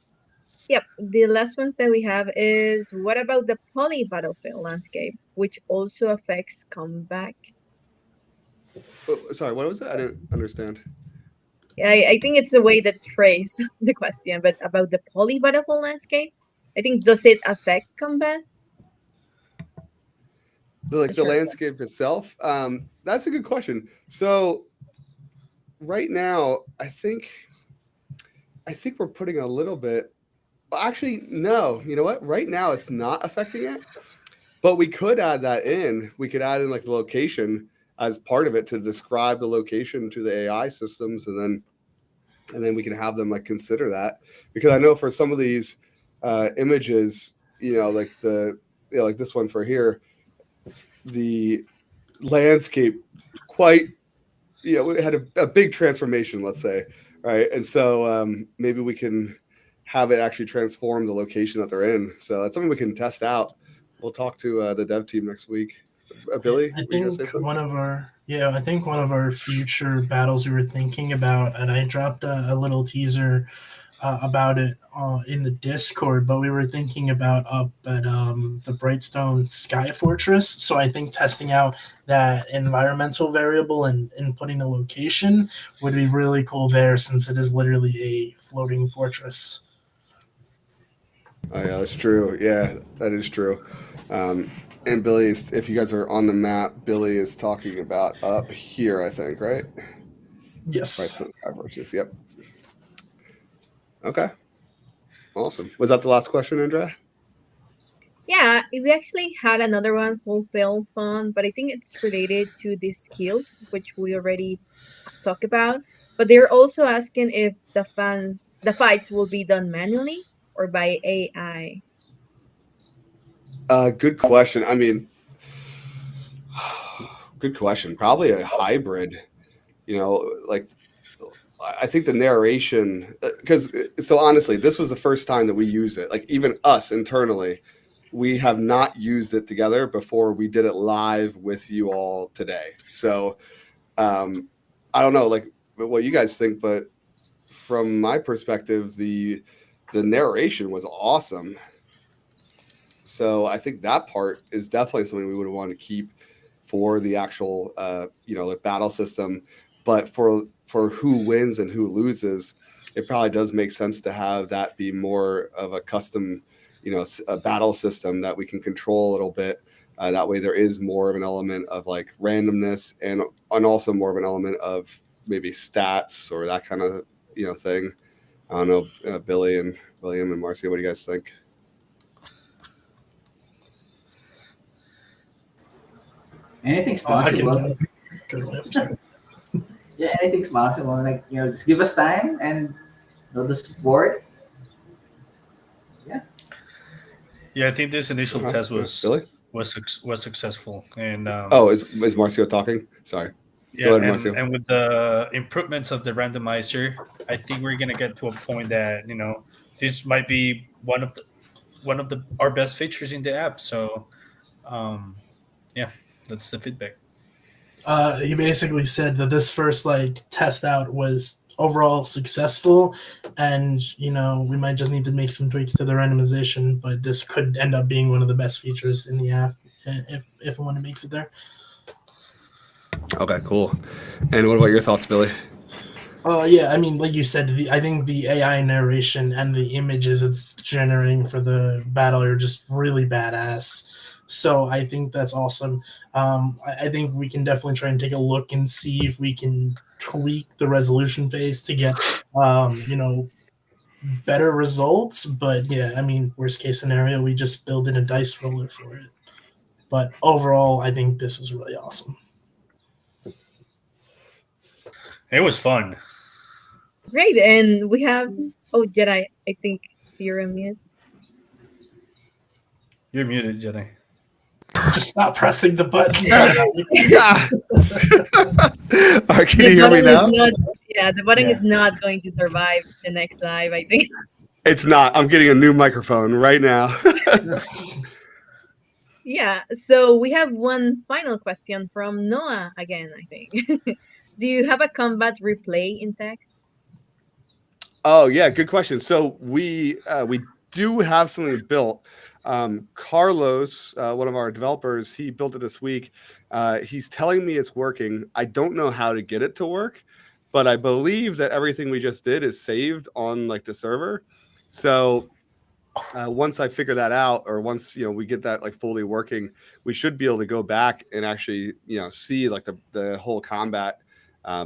Yep. The last ones that we have is, what about the poly battlefield landscape, which also affects combat? Oh, sorry, what was that? I didn't understand. I think it's the way that's phrased, the question, but about the poly battlefield landscape, I think, does it affect combat? The landscape itself? That's a good question. So right now, I think we're putting a little bit. Well, actually, no. You know what? Right now, it's not affecting it. But we could add that in. We could add in the location as part of it to describe the location to the AI systems, and then we can have them consider that, because I know for some of these images, like this one for here, the landscape it had a big transformation, let's say, right? And so maybe we can have it actually transform the location that they're in. So that's something we can test out. We'll talk to the dev team next week. Billy, I think one of our future battles we were thinking about, and I dropped a little teaser about it in the Discord, but we were thinking about up at the Brightstone Sky Fortress. So I think testing out that environmental variable and putting the location would be really cool there, since it is literally a floating fortress. Oh yeah, that's true. Yeah, that is true. And Billy, if you guys are on the map, Billy is talking about up here, I think, right? Yes. Right, so Skyverses. Yep. Okay. Awesome. Was that the last question, Andrea? Yeah, we actually had another one, fulfill fun, but I think it's related to these skills, which we already talked about. But they're also asking if the fights will be done manually or by AI. Good question. I mean, good question. Probably a hybrid. You know, like I think the narration, because so honestly, this was the first time that we use it. Like even us internally, we have not used it together before we did it live with you all today. So I don't know, like what you guys think, but from my perspective, the narration was awesome. So I think that part is definitely something we would want to keep for the actual, like battle system. But for who wins and who loses, it probably does make sense to have that be more of a custom, a battle system that we can control a little bit. That way, there is more of an element of like randomness and also more of an element of maybe stats or that kind of thing. I don't know, Billy and William and Marcia, what do you guys think? Anything's I can possible. Yeah, anything's possible. Like, just give us time and the support. Yeah, I think this initial test Billy? was successful, and Is Marcio talking? Sorry. yeah, Go ahead, Marcio. and with the improvements of the randomizer, I think we're gonna get to a point that this might be one of our best features in the app. So, yeah, that's the feedback. He basically said that this first test out was overall successful, and we might just need to make some tweaks to the randomization, but this could end up being one of the best features in the app if and when it makes it there. Okay, cool. And what about your thoughts, Billy? Yeah, I mean, like you said, I think the AI narration and the images it's generating for the battle are just really badass. So I think that's awesome. I think we can definitely try and take a look and see if we can tweak the resolution phase to get, better results. But yeah, I mean, worst case scenario, we just build in a dice roller for it. But overall, I think this was really awesome. It was fun. Great, and we have Jedi. I think you're on mute. You're muted, Jedi. Just stop pressing the button. Can you hear me now? The button is not going to survive the next live, I think. It's not. I'm getting a new microphone right now. Yeah, so we have one final question from Noah again, I think. Do you have a combat replay in text? Oh, yeah, good question. So we do have something built. Carlos, one of our developers, he built it this week. He's telling me it's working. I don't know how to get it to work, but I believe that everything we just did is saved on the server. So once I figure that out, or once we get that fully working, we should be able to go back and actually see the whole combat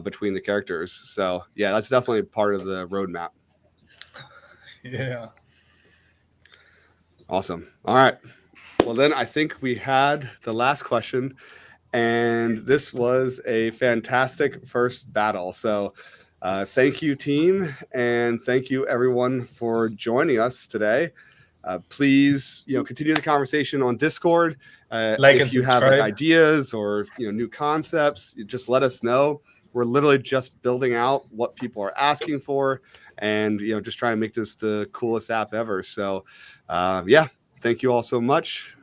between the characters. So yeah, that's definitely part of the roadmap. Yeah. Awesome. All right. Well, then I think we had the last question, and this was a fantastic first battle. So thank you, team, and thank you, everyone, for joining us today. Please, continue the conversation on Discord. If you have ideas or new concepts, just let us know. We're literally just building out what people are asking for, and just trying to make this the coolest app ever. So, thank you all so much,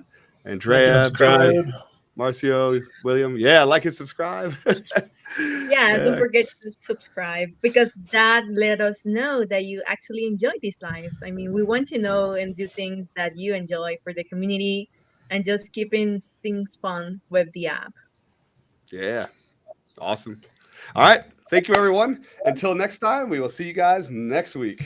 Andrea, Billy, Marcio, William. Yeah, like and subscribe. Don't forget to subscribe, because that let us know that you actually enjoy these lives. I mean, we want to know and do things that you enjoy for the community and just keeping things fun with the app. Yeah, awesome. All right, thank you, everyone. Until next time, we will see you guys next week.